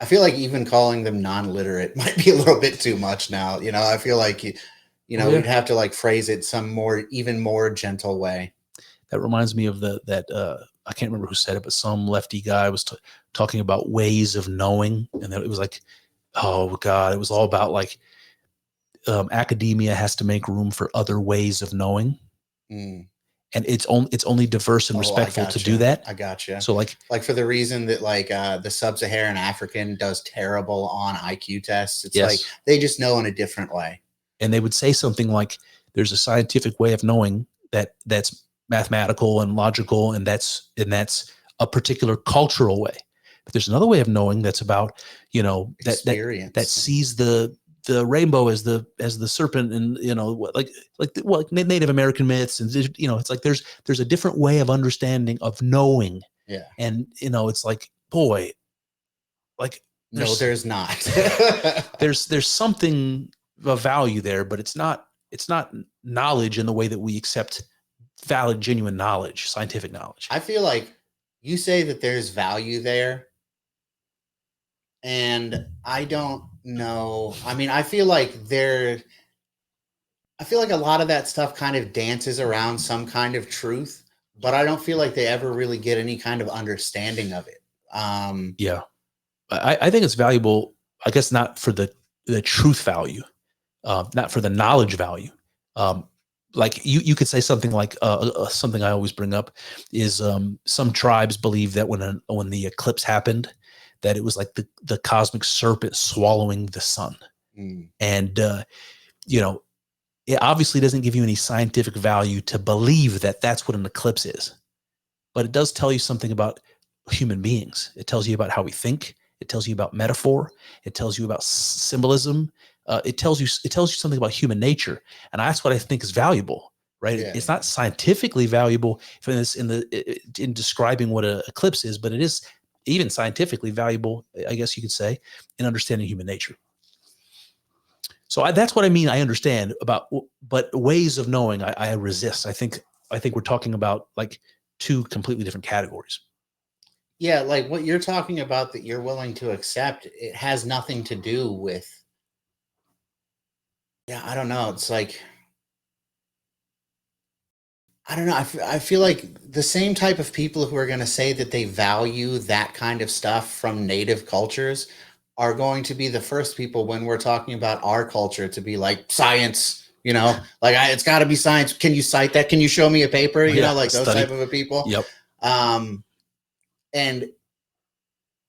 I feel like even calling them non-literate might be a little bit too much now. I feel like, we'd have to like phrase it even more gentle way. That reminds me of I can't remember who said it, but some lefty guy was talking about ways of knowing. And it was like, oh God, it was all about like academia has to make room for other ways of knowing. And it's only diverse and respectful to do that. I gotcha. So like for the reason that like the sub-Saharan African does terrible on IQ tests. It's like they just know in a different way. And they would say something like, there's a scientific way of knowing that's mathematical and logical, and that's a particular cultural way. But there's another way of knowing that's about, that sees the rainbow as the serpent, and like Native American myths, and it's like there's a different way of understanding of knowing. Yeah. And it's like, boy, like there's not. there's something of value there, but it's not knowledge in the way that we accept valid, genuine knowledge, scientific knowledge. I feel like you say that there's value there, and I don't know. I mean, I feel like a lot of that stuff kind of dances around some kind of truth, but I don't feel like they ever really get any kind of understanding of it. Yeah. I think it's valuable, I guess, not for the truth value, not for the knowledge value, like you could say something like something I always bring up is some tribes believe that when the eclipse happened, that it was like the cosmic serpent swallowing the sun. And it obviously doesn't give you any scientific value to believe that that's what an eclipse is, but it does tell you something about human beings. It tells you about how we think. It tells you about metaphor. It tells you about symbolism. It tells you something about human nature, and that's what I think is valuable, right? Yeah, it's not scientifically valuable in describing what an eclipse is, but it is even scientifically valuable, I guess you could say, in understanding human nature. So that's what I mean. I understand about, but ways of knowing, I resist. I think we're talking about like two completely different categories. Yeah, like what you're talking about that you're willing to accept, it has nothing to do with. Yeah, I don't know. It's like, I don't know. I feel like the same type of people who are going to say that they value that kind of stuff from native cultures are going to be the first people when we're talking about our culture to be like science, like it's got to be science. Can you cite that? Can you show me a paper? Like those type of a people. Yep. And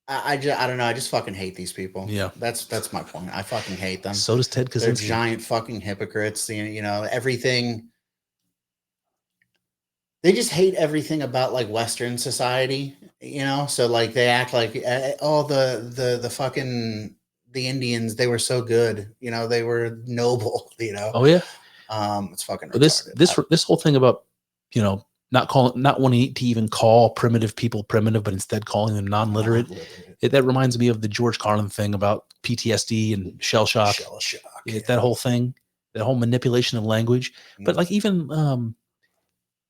I don't know. I just fucking hate these people. Yeah. That's my point. I fucking hate them. So does Ted Kaczynski. They're giant fucking hypocrites. Everything. They just hate everything about like Western society, so like they act like the fucking the Indians, they were so good, they were noble, Oh yeah. It's fucking retarded. This whole thing about not wanting to even call primitive people primitive, but instead calling them non-literate. That reminds me of the George Carlin thing about PTSD and shell shock. That whole thing, that whole manipulation of language. But like even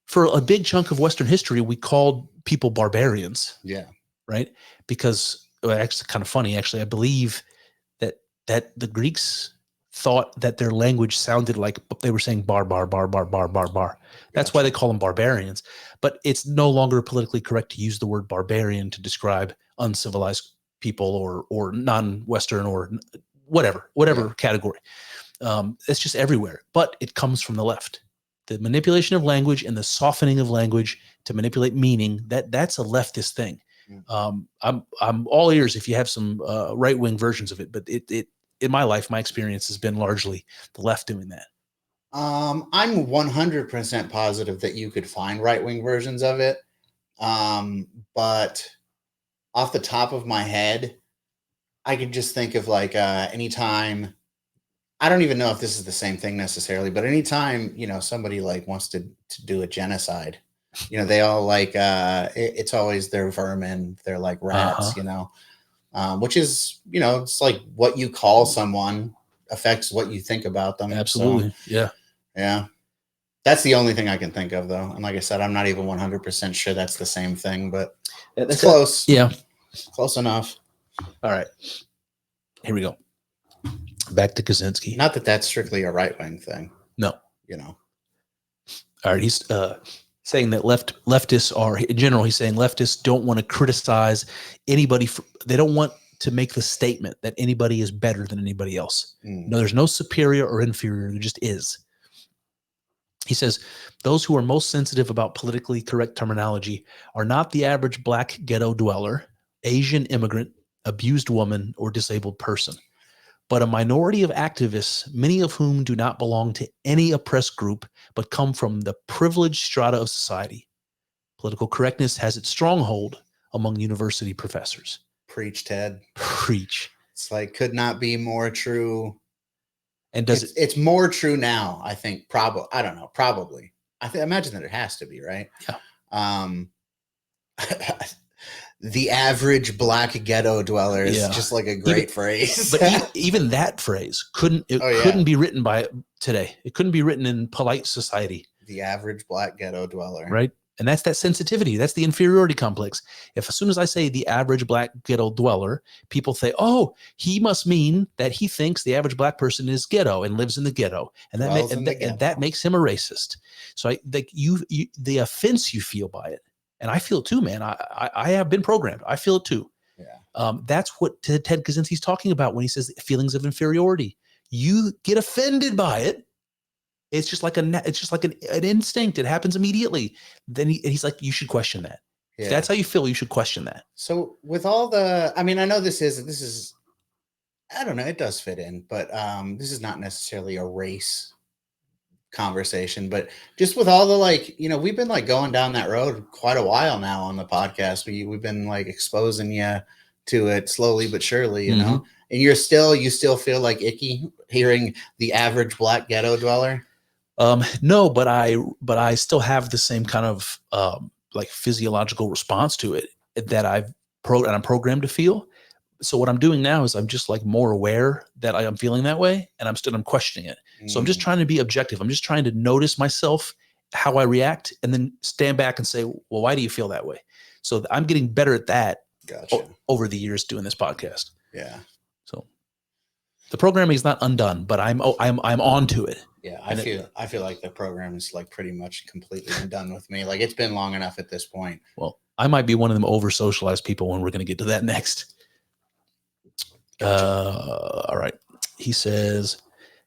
for a big chunk of Western history, we called people barbarians. Yeah. Right. Because actually kind of funny. Actually, I believe that the Greeks thought that their language sounded like they were saying bar. That's why they call them barbarians. But it's no longer politically correct to use the word barbarian to describe uncivilized people or non-Western or whatever category. It's just everywhere. But it comes from the left. The manipulation of language and the softening of language to manipulate meaning, that's a leftist thing. I'm all ears if you have some right-wing versions of it, but it in my life, my experience has been largely the left doing that. I'm 100% positive that you could find right-wing versions of it. But off the top of my head, I could just think of like anytime. I don't even know if this is the same thing necessarily, but anytime, somebody like wants to do a genocide, they all like, it's always they're vermin. They're like rats, which is, it's like what you call someone affects what you think about them. Absolutely. So, yeah. Yeah. That's the only thing I can think of though. And like I said, I'm not even 100% sure that's the same thing, but it's close. Yeah. Close enough. All right. Here we go. Back to Kaczynski. Not that that's strictly a right-wing thing. No. All right. He's saying that leftists are, in general, he's saying leftists don't want to criticize anybody. They don't want to make the statement that anybody is better than anybody else. No, there's no superior or inferior. There just is. He says, those who are most sensitive about politically correct terminology are not the average black ghetto dweller, Asian immigrant, abused woman, or disabled person, but a minority of activists, many of whom do not belong to any oppressed group, but come from the privileged strata of society. Political correctness has its stronghold among university professors. Preach, Ted. Preach. It's like, could not be more true. And it's more true now, I think. Probably. I don't know. Probably. I imagine that it has to be, right? Yeah. The average black ghetto dweller is just like a great phrase. But even that phrase couldn't be written by today. It couldn't be written in polite society. The average black ghetto dweller. Right. And that's that sensitivity. That's the inferiority complex. If as soon as I say the average black ghetto dweller, people say, oh, he must mean that he thinks the average black person is ghetto and lives in the ghetto. And that makes him a racist. So the offense you feel by it. And I feel it too, man. I have been programmed. I feel it too. Yeah. That's what Ted Kaczynski's talking about when he says feelings of inferiority. You get offended by it, It's just like an instinct. It happens immediately. Then he's like, you should question that. Yeah. If that's how you feel, you should question that. So with all the, I mean, I know this is, I don't know, it does fit in, but this is not necessarily a race conversation, but just with all the, like, you know, we've been like going down that road quite a while now on the podcast. We've been like exposing you to it slowly but surely, you know, and you still feel like icky hearing the average Black ghetto dweller. No, but I still have the same kind of like physiological response to it that I'm programmed to feel. So what I'm doing now is I'm just like more aware that I am feeling that way, and I'm questioning it. So I'm just trying to be objective. I'm just trying to notice myself, how I react, and then stand back and say, well, why do you feel that way? So I'm getting better at that over the years doing this podcast. Yeah. So the programming is not undone, but I'm on to it. Yeah, I feel like the program is like pretty much completely undone with me. Like, it's been long enough at this point. Well, I might be one of them over socialized people when we're going to get to that next. Gotcha. All right. He says,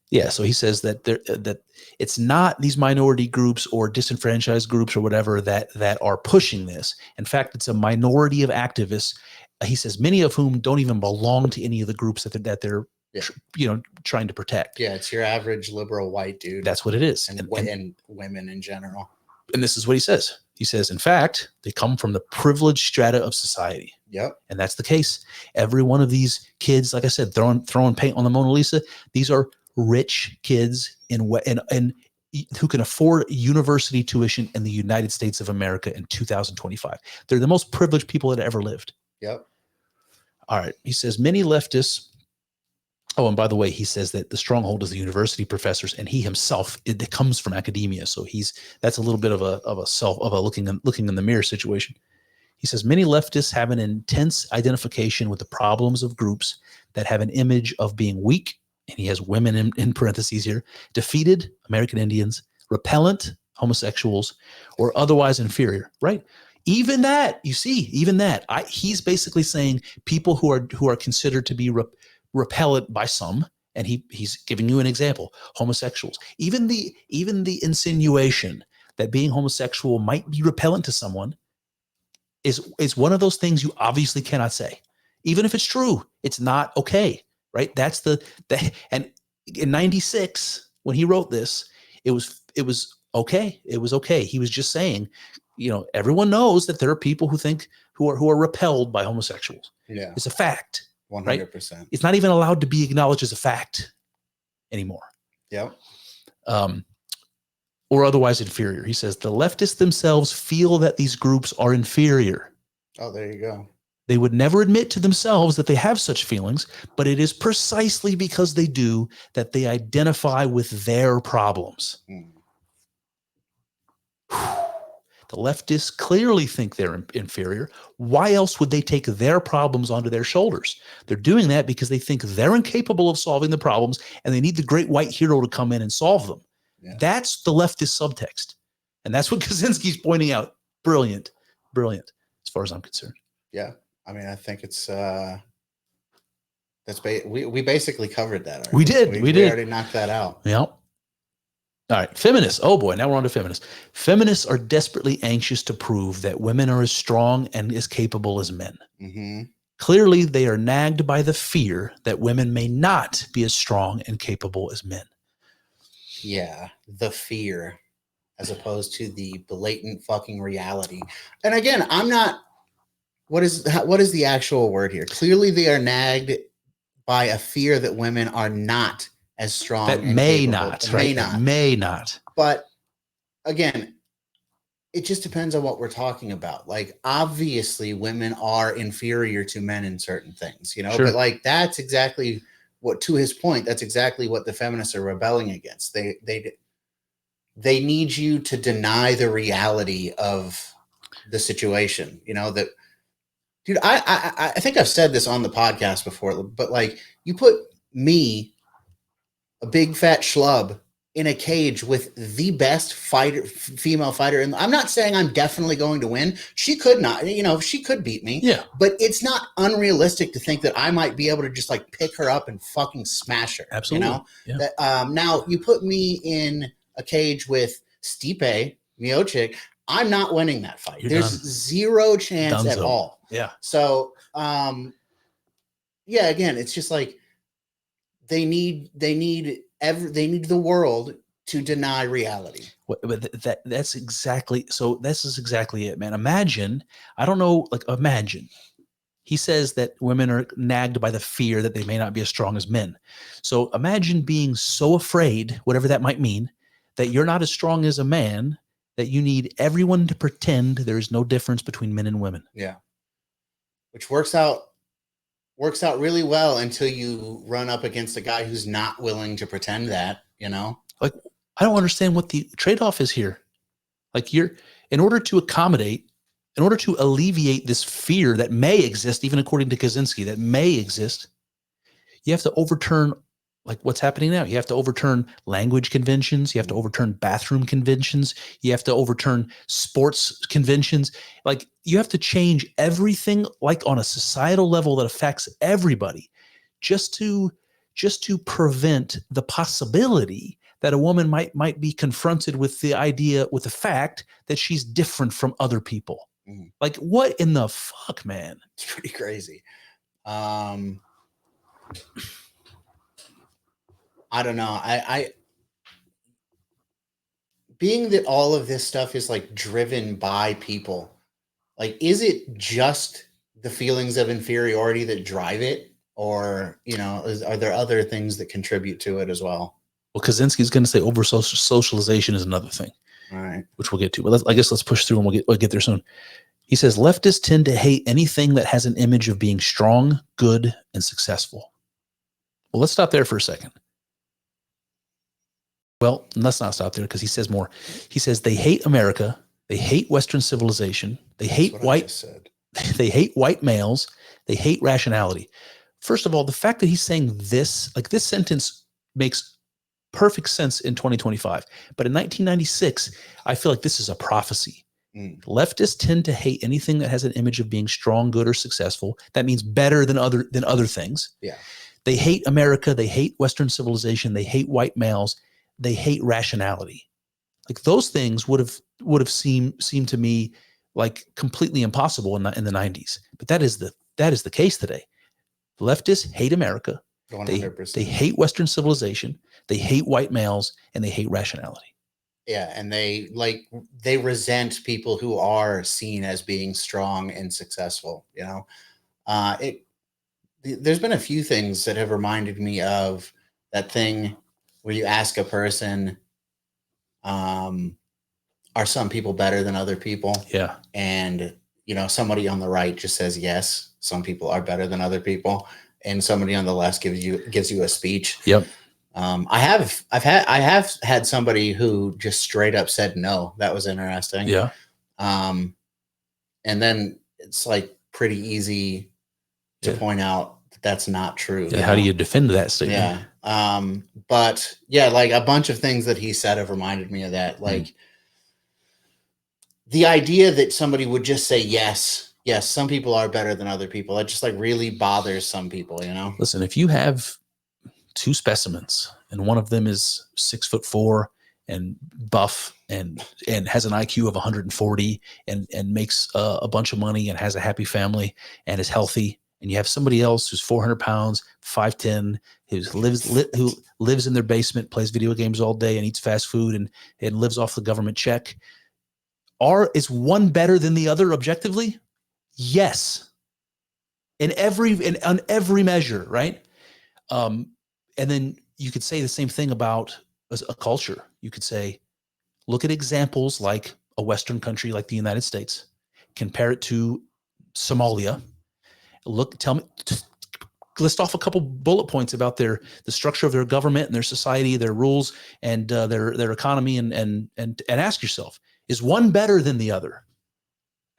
yeah. So he says that that it's not these minority groups or disenfranchised groups or whatever that are pushing this. In fact, it's a minority of activists. He says many of whom don't even belong to any of the groups that they're trying to protect. Yeah, it's your average liberal white dude. That's what it is, and women in general. And this is what he says. He says, in fact, they come from the privileged strata of society. Yep. And that's the case. Every one of these kids, like I said, throwing paint on the Mona Lisa, these are rich kids and who can afford university tuition in the United States of America in 2025. They're the most privileged people that ever lived. Yep. All right. He says many leftists. Oh, and by the way, he says that the stronghold is the university professors, and he himself, it comes from academia. So that's a little bit of a looking in the mirror situation. He says many leftists have an intense identification with the problems of groups that have an image of being weak, and he has women in parentheses here, defeated, American Indians, repellent, homosexuals, or otherwise inferior. Right? Even that, you see, he's basically saying people who are considered to be repellent by some, and he's giving you an example: homosexuals. Even the insinuation that being homosexual might be repellent to someone is one of those things you obviously cannot say. Even if it's true, it's not okay, right? That's and in 96 when he wrote this, it was okay. It was okay. He was just saying, everyone knows that there are people who are repelled by homosexuals. Yeah, it's a fact. 100%. Right? It's not even allowed to be acknowledged as a fact anymore. Yep. Or otherwise inferior. He says the leftists themselves feel that these groups are inferior. Oh, there you go. They would never admit to themselves that they have such feelings, but it is precisely because they do that they identify with their problems. The leftists clearly think they're inferior. Why else would they take their problems onto their shoulders? They're doing that because they think they're incapable of solving the problems and they need the great white hero to come in and solve them. Yeah. That's the leftist subtext. And that's what Kaczynski's pointing out. Brilliant. As far as I'm concerned. Yeah. I mean, I think it's, we basically covered that already. We did. We already knocked that out. Yeah. All right, feminists. Oh boy, now we're on to feminists. Feminists are desperately anxious to prove that women are as strong and as capable as men. Mm-hmm. Clearly, they are nagged by the fear that women may not be as strong and capable as men. Yeah, the fear, as opposed to the blatant fucking reality. And again, I'm not. What is the actual word here? Clearly, they are nagged by a fear that women are not as strong. That may not, right? May not. But again, it just depends on what we're talking about. Like, obviously, women are inferior to men in certain things, Sure. But like, that's exactly what, to his point, that's exactly what the feminists are rebelling against. They need you to deny the reality of the situation. That, dude, I think I've said this on the podcast before, but like, you put me, a big fat schlub, in a cage with the best female fighter. And I'm not saying I'm definitely going to win. She could not, she could beat me. Yeah. But it's not unrealistic to think that I might be able to just like pick her up and fucking smash her. Absolutely. Yeah. Now you put me in a cage with Stipe Miocic, I'm not winning that fight. You're There's done. zero chance at Dunzo. all. Yeah. So, yeah, again, it's just like they need the world to deny reality. But that's exactly, so this is exactly it, man. Imagine, I don't know, like imagine. He says that women are nagged by the fear that they may not be as strong as men. So imagine being so afraid, whatever that might mean, that you're not as strong as a man, that you need everyone to pretend there is no difference between men and women. Yeah. Which works out really well until you run up against a guy who's not willing to pretend that, you know? Like, I don't understand what the trade-off is here. Like, in order to accommodate, in order to alleviate this fear that may exist, even according to Kaczynski, that may exist, you have to overturn, like what's happening now. You have to overturn language conventions. You have to overturn bathroom conventions. You have to overturn sports conventions. Like, you have to change everything, like on a societal level that affects everybody, just to prevent the possibility that a woman might be confronted with the fact that she's different from other people. Mm-hmm. Like, what in the fuck, man? It's pretty crazy. I don't know. I being that all of this stuff is like driven by people, like, is it just the feelings of inferiority that drive it? Or, you know, are there other things that contribute to it as well? Well, Kaczynski's going to say over socialization is another thing, all right, which we'll get to. But I guess let's push through and we'll get there soon. He says leftists tend to hate anything that has an image of being strong, good, and successful. Well, let's stop there for a second. Well, let's not stop there because he says more. He says they hate America, they hate Western civilization, they hate white. They hate white males, they hate rationality. First of all, the fact that he's saying this, like this sentence makes perfect sense in 2025. But in 1996, I feel like this is a prophecy. Leftists tend to hate anything that has an image of being strong, good, or successful. That means better than other things. Yeah. They hate America. They hate Western civilization. They hate white males. They hate rationality. Like, those things would have seemed to me like completely impossible in the 90s. But that is the case today. Leftists hate America. 100%. They hate Western civilization. They hate white males, and they hate rationality. Yeah, and they resent people who are seen as being strong and successful. You know, there's been a few things that have reminded me of that thing where you ask a person, are some people better than other people? Yeah, and you know, somebody on the right just says yes, some people are better than other people, and somebody on the left gives you a speech. Yep. I have had somebody who just straight up said no. That was interesting. Yeah. And then it's like pretty easy to point out that that's not true. Yeah. How do you defend that statement? Yeah. But yeah, like a bunch of things that he said have reminded me of that. Like the idea that somebody would just say yes, some people are better than other people. It just like really bothers some people, you know? Listen, if you have two specimens and one of them is 6'4" and buff and has an IQ of 140 and makes a bunch of money and has a happy family and is healthy, and you have somebody else who's 400 pounds, 5'10", who lives in their basement, plays video games all day and eats fast food and lives off the government check, is one better than the other objectively? Yes. On every measure, right? And then you could say the same thing about a culture. You could say, look at examples like a Western country like the United States, compare it to Somalia. List off a couple bullet points about the structure of their government and their society, their rules, and their economy, and ask yourself, is one better than the other?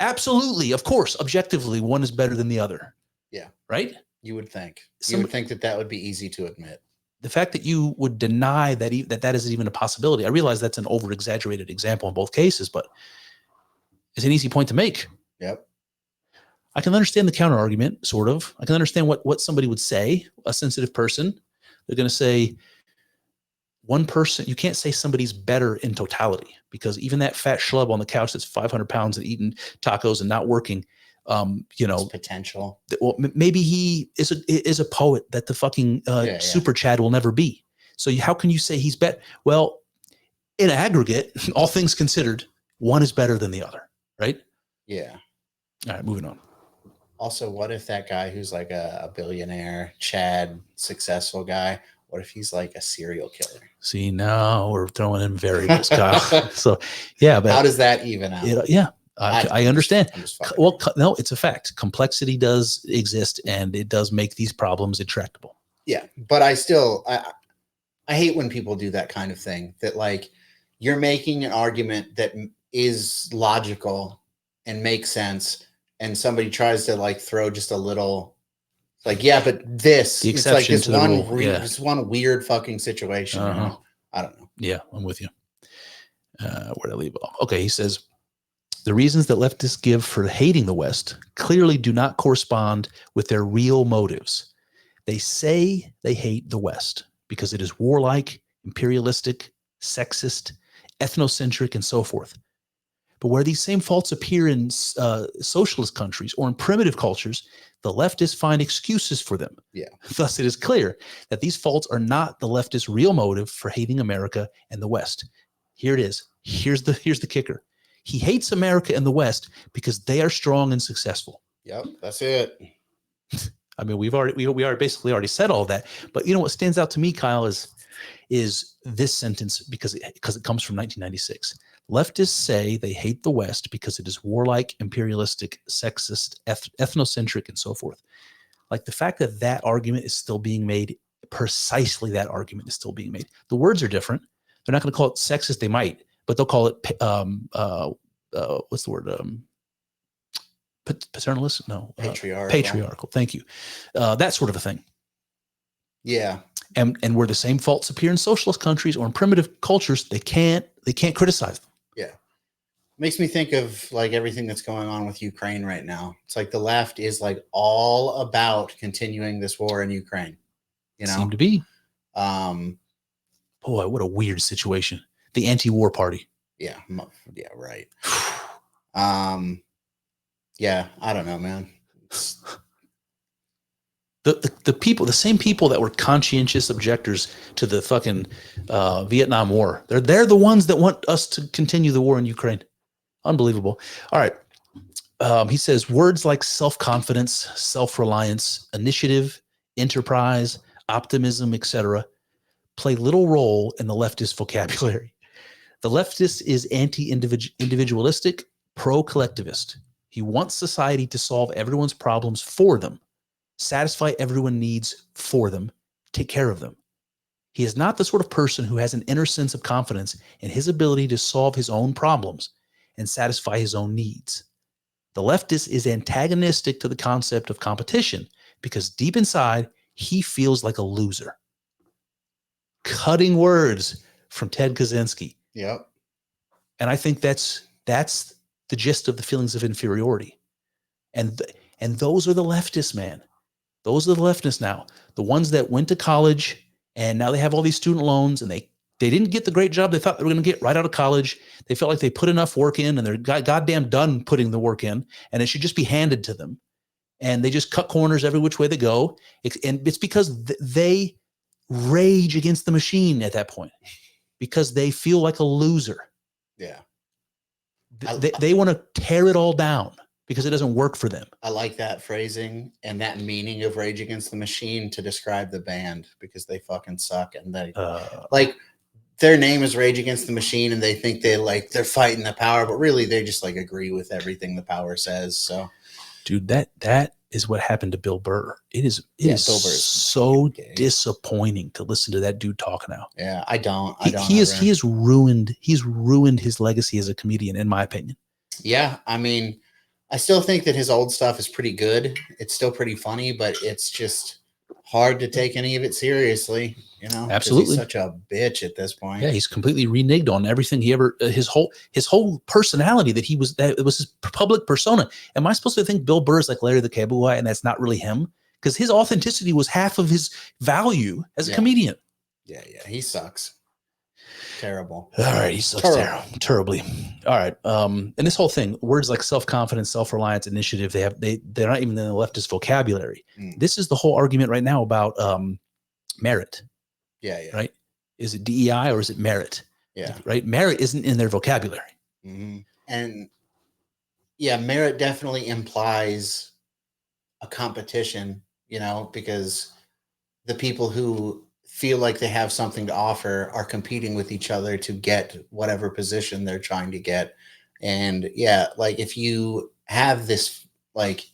Absolutely, of course, objectively, one is better than the other. Yeah. Right? You would think. You would think that would be easy to admit. The fact that you would deny that is even a possibility. I realize that's an over-exaggerated example in both cases, but it's an easy point to make. Yep. I can understand the counter argument, sort of. I can understand what somebody would say, a sensitive person. They're going to say, one person, you can't say somebody's better in totality, because even that fat schlub on the couch that's 500 pounds and eating tacos and not working, It's potential. well, maybe he is a poet that the fucking super Chad will never be. So how can you say he's better? Well, in aggregate, all things considered, one is better than the other, right? Yeah. All right, moving on. Also, what if that guy who's like a billionaire, Chad, successful guy, what if he's like a serial killer? See, now we're throwing in variables, Kyle. So, yeah, but how does that even out? I understand. Well, around. no, it's a fact. Complexity does exist, and it does make these problems intractable. Yeah, but I hate when people do that kind of thing. That like you're making an argument that is logical and makes sense, and somebody tries to like throw just a little, like, yeah, but this, it's like this this one weird fucking situation. You know? I don't know. Yeah, I'm with you. Where did I leave off? Okay, he says, the reasons that leftists give for hating the West clearly do not correspond with their real motives. They say they hate the West because it is warlike, imperialistic, sexist, ethnocentric, and so forth. But where these same faults appear in socialist countries or in primitive cultures, the leftists find excuses for them. Yeah. Thus, it is clear that these faults are not the leftists' real motive for hating America and the West. Here it is. Here's the kicker. He hates America and the West because they are strong and successful. Yep, that's it. I mean, we are basically already said all of that. But you know what stands out to me, Kyle, is this sentence because it comes from 1996. Leftists say they hate the West because it is warlike, imperialistic, sexist, ethnocentric, and so forth. Like the fact that argument is still being made, precisely that argument is still being made. The words are different. They're not going to call it sexist. They might, but they'll call it what's the word? Paternalist? No, patriarchal. Thank you. That sort of a thing. Yeah. And where the same faults appear in socialist countries or in primitive cultures, they can't criticize them. Yeah. Makes me think of like everything that's going on with Ukraine right now. It's like the left is like all about continuing this war in Ukraine. You know, seem to be. Boy, what a weird situation. The anti-war party. Yeah. Yeah. Right. Yeah. I don't know, man. The people, the same people that were conscientious objectors to the fucking Vietnam War, they're the ones that want us to continue the war in Ukraine. Unbelievable. All right. He says words like self-confidence, self-reliance, initiative, enterprise, optimism, etc., play little role in the leftist vocabulary. The leftist is anti-individualistic, pro-collectivist. He wants society to solve everyone's problems for them, satisfy everyone's needs for them, take care of them. He is not the sort of person who has an inner sense of confidence in his ability to solve his own problems and satisfy his own needs. The leftist is antagonistic to the concept of competition because deep inside, he feels like a loser. Cutting words from Ted Kaczynski. Yep. And I think that's the gist of the feelings of inferiority. And those are the leftists, man. Those are the leftists now. The ones that went to college and now they have all these student loans and they didn't get the great job they thought they were going to get right out of college. They felt like they put enough work in and they're goddamn done putting the work in and it should just be handed to them. And they just cut corners every which way they go. And it's because they rage against the machine at that point because they feel like a loser. Yeah. They want to tear it all down because it doesn't work for them. I like that phrasing and that meaning of Rage Against the Machine to describe the band because they fucking suck. And they like their name is Rage Against the Machine and they think they're fighting the power, but really they just like agree with everything the power says. So dude, that is what happened to Bill Burr. It is so disappointing to listen to that dude talk now. Yeah, I don't. He has ruined his legacy as a comedian, in my opinion. Yeah, I mean, I still think that his old stuff is pretty good. It's still pretty funny, but it's just hard to take any of it seriously. You know, absolutely. He's such a bitch at this point. Yeah, he's completely reneged on everything he ever. His whole personality that was his public persona. Am I supposed to think Bill Burr is like Larry the Cable Guy, and that's not really him? Because his authenticity was half of his value as a comedian. Yeah, he sucks. Terrible. All right, he sucks terribly. All right, and this whole thing, words like self-confidence, self-reliance, initiative, they're not even in the leftist vocabulary. This is the whole argument right now about merit. Yeah. Right? Is it DEI or is it merit? Yeah. Right? Merit isn't in their vocabulary. And yeah, merit definitely implies a competition, you know, because the people who feel like they have something to offer are competing with each other to get whatever position they're trying to get. And yeah, like if you have this, like,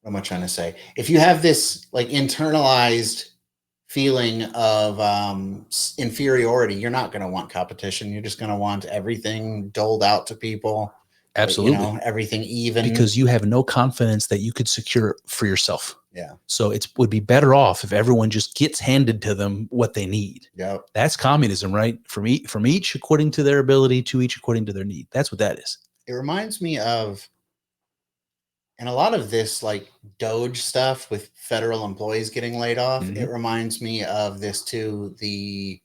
what am I trying to say? If you have this like internalized feeling of inferiority, you're not going to want competition. You're just going to want everything doled out to people. Absolutely. You know, everything even. Because you have no confidence that you could secure for yourself. Yeah. So it would be better off if everyone just gets handed to them what they need. Yep. That's communism, right? From each according to their ability, to each according to their need. That's what that is. It reminds me of, and a lot of this like Doge stuff with federal employees getting laid off. Mhm. It reminds me of this too. The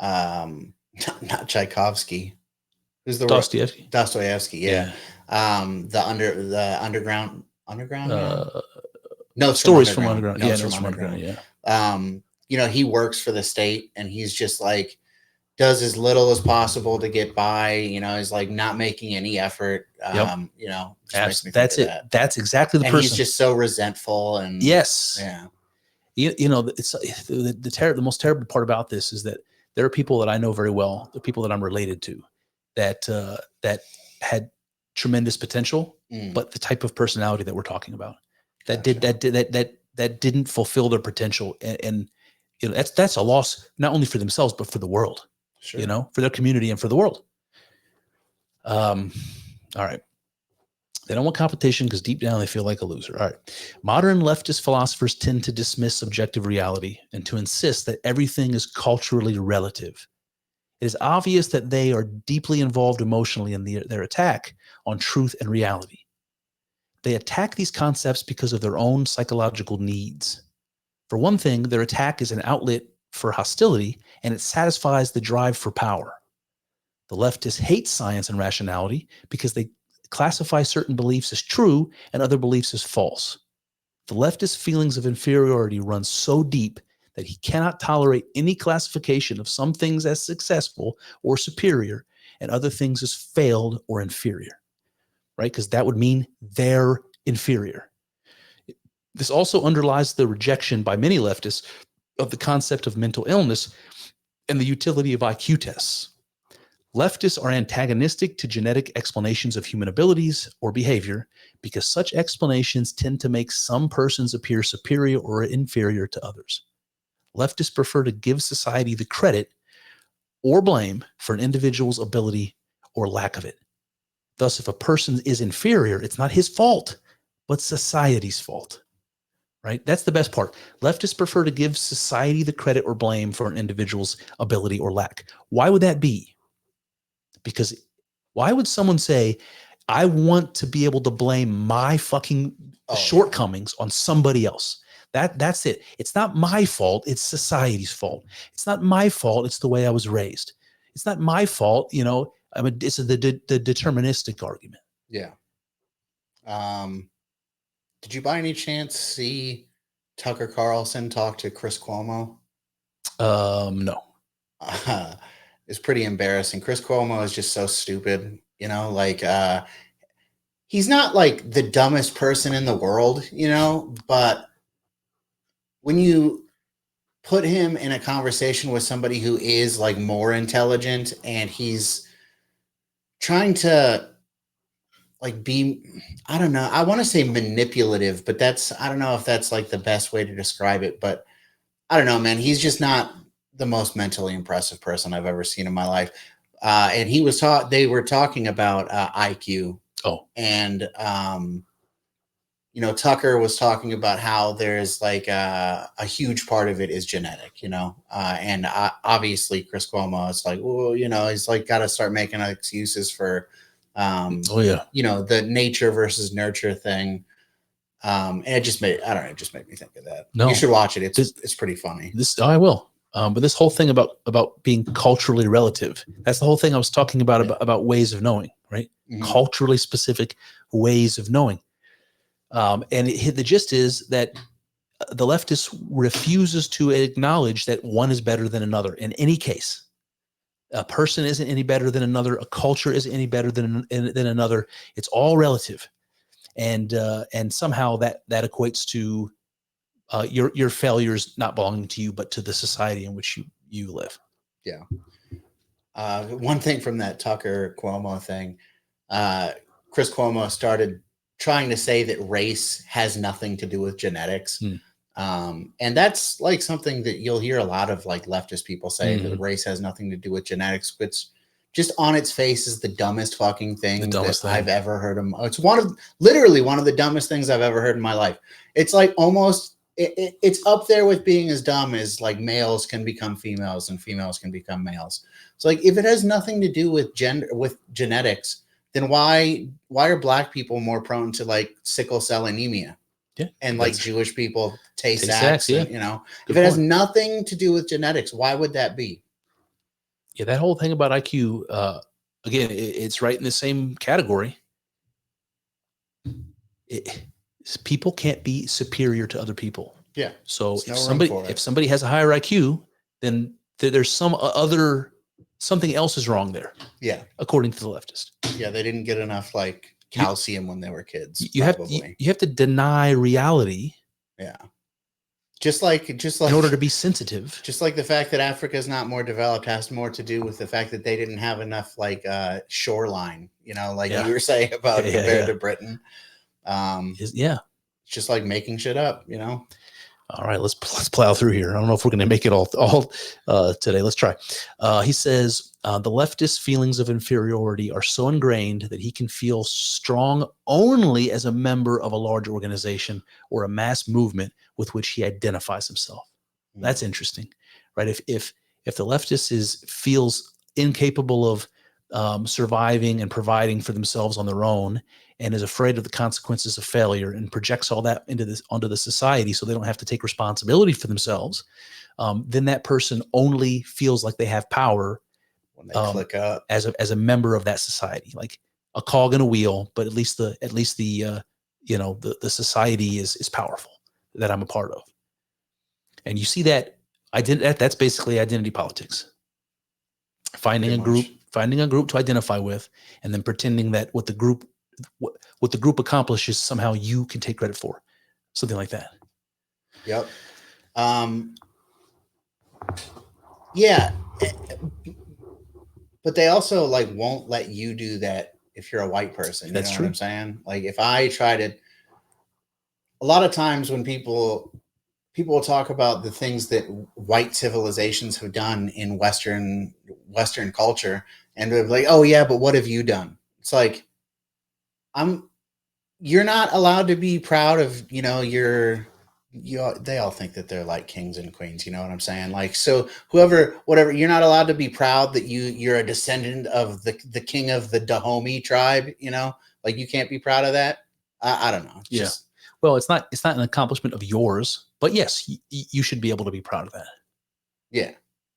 not Tchaikovsky. Who's the Dostoevsky? Dostoevsky, yeah. The underground. No, Stories from Underground. Yeah, Notes from Underground. Yeah. You know, he works for the state, and he's just like does as little as possible to get by. You know, he's like not making any effort. You know, that's it. That's exactly the and person. He's just so resentful, and yes, yeah. You know, it's the most terrible part about this is that there are people that I know very well, the people that I'm related to, that had tremendous potential, but the type of personality that we're talking about that didn't fulfill their potential, and you know that's a loss not only for themselves but for the world. Sure. You know, for their community and for the world. All right. They don't want competition because deep down they feel like a loser. All right. Modern leftist philosophers tend to dismiss objective reality and to insist that everything is culturally relative. It is obvious that they are deeply involved emotionally in their attack on truth and reality. They attack these concepts because of their own psychological needs. For one thing, their attack is an outlet for hostility, and it satisfies the drive for power. The leftists hate science and rationality because they classify certain beliefs as true and other beliefs as false. The leftist feelings of inferiority run so deep that he cannot tolerate any classification of some things as successful or superior and other things as failed or inferior, right? Because that would mean they're inferior. This also underlies the rejection by many leftists of the concept of mental illness and the utility of IQ tests. Leftists are antagonistic to genetic explanations of human abilities or behavior because such explanations tend to make some persons appear superior or inferior to others. Leftists prefer to give society the credit or blame for an individual's ability or lack of it. Thus, if a person is inferior, it's not his fault, but society's fault. Right? That's the best part. Leftists prefer to give society the credit or blame for an individual's ability or lack. Why would that be? Because why would someone say, I want to be able to blame my fucking shortcomings on somebody else? That's it. It's not my fault. It's society's fault. It's not my fault. It's the way I was raised. It's not my fault. You know, I mean, it's the deterministic argument. Yeah. Did you by any chance see Tucker Carlson talk to Chris Cuomo? No. It's pretty embarrassing. Chris Cuomo is just so stupid, you know, like he's not like the dumbest person in the world, you know, but when you put him in a conversation with somebody who is like more intelligent and he's trying to like be, I don't know, I want to say manipulative, but I don't know if that's like the best way to describe it, but I don't know, man. He's just not the most mentally impressive person I've ever seen in my life. And they were talking about IQ. Oh, and you know, Tucker was talking about how there's like a huge part of it is genetic, you know, and obviously Chris Cuomo is like, well, you know, he's like got to start making excuses for, you know, the nature versus nurture thing. And it just made me think of that. No, you should watch it. It's pretty funny. I will. But this whole thing about being culturally relative, that's the whole thing I was talking about ways of knowing, right? Mhm. Culturally specific ways of knowing. The gist is that the leftist refuses to acknowledge that one is better than another in any case. A person isn't any better than another. A culture isn't any better than another. It's all relative. And somehow that equates to your failures not belonging to you, but to the society in which you live. Yeah. One thing from that Tucker Cuomo thing, Chris Cuomo started trying to say that race has nothing to do with genetics. And that's like something that you'll hear a lot of like leftist people say, that race has nothing to do with genetics, which just on its face is the dumbest fucking thing I've ever heard. It's literally one of the dumbest things I've ever heard in my life. It's like almost, it's up there with being as dumb as like males can become females and females can become males. It's like, if it has nothing to do with gender, with genetics, then why are black people more prone to like sickle cell anemia? Yeah, and like Jewish people taste sex, and, Good if it has nothing to do with genetics, why would that be? Yeah, that whole thing about IQ, again, it's right in the same category. People can't be superior to other people. Yeah. So if somebody has a higher IQ, then there's something else is wrong there. Yeah. According to the leftist. Yeah, they didn't get enough like calcium when they were kids. You have to deny reality. Yeah. Just like in order to be sensitive. Just like the fact that Africa is not more developed has more to do with the fact that they didn't have enough like shoreline, you were saying about compared to Britain. Just like making shit up, All right, let's plow through here. I don't know if we're going to make it all today. Let's try. He says the leftist feelings of inferiority are so ingrained that he can feel strong only as a member of a large organization or a mass movement with which he identifies himself. That's interesting, right? If the leftist feels incapable of surviving and providing for themselves on their own, and is afraid of the consequences of failure and projects all that onto the society so they don't have to take responsibility for themselves, then that person only feels like they have power when they click up as a member of that society, like a cog in a wheel, but at least the society is powerful that I'm a part of. And you see that that's basically identity politics. Finding a group to identify with, and then pretending that what the group accomplishes somehow you can take credit for, something like that. Yep. Yeah, but they also like won't let you do that if you're a white person. That's true. What I'm saying? Like if I try to, a lot of times when people will talk about the things that white civilizations have done in Western culture, and they're like, oh yeah, but what have you done? It's like, you're not allowed to be proud of, they all think that they're like kings and queens. You know what I'm saying? Like, so whatever, you're not allowed to be proud that you're a descendant of the king of the Dahomey tribe, like you can't be proud of that. I don't know. Well, it's not an accomplishment of yours, but yes, you should be able to be proud of that. Yeah.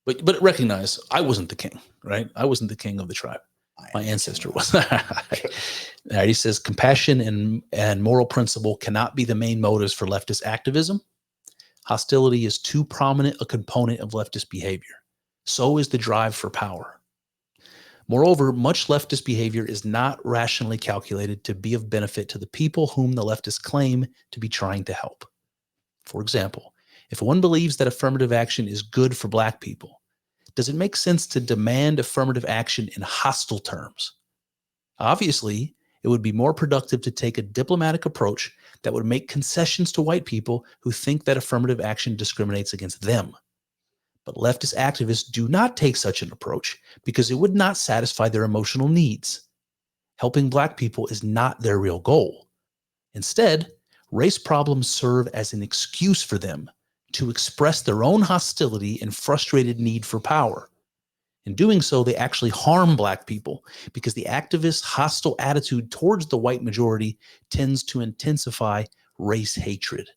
But recognize I wasn't the king, right? I wasn't the king of the tribe. My ancestor was. He says compassion and moral principle cannot be the main motives for leftist activism. Hostility is too prominent a component of leftist behavior. So is the drive for power. Moreover, much leftist behavior is not rationally calculated to be of benefit to the people whom the leftists claim to be trying to help. For example, if one believes that affirmative action is good for Black people, does it make sense to demand affirmative action in hostile terms? Obviously, it would be more productive to take a diplomatic approach that would make concessions to white people who think that affirmative action discriminates against them. But leftist activists do not take such an approach because it would not satisfy their emotional needs. Helping Black people is not their real goal. Instead, race problems serve as an excuse for them to express their own hostility and frustrated need for power. In doing so, they actually harm Black people because the activists' hostile attitude towards the white majority tends to intensify race hatred.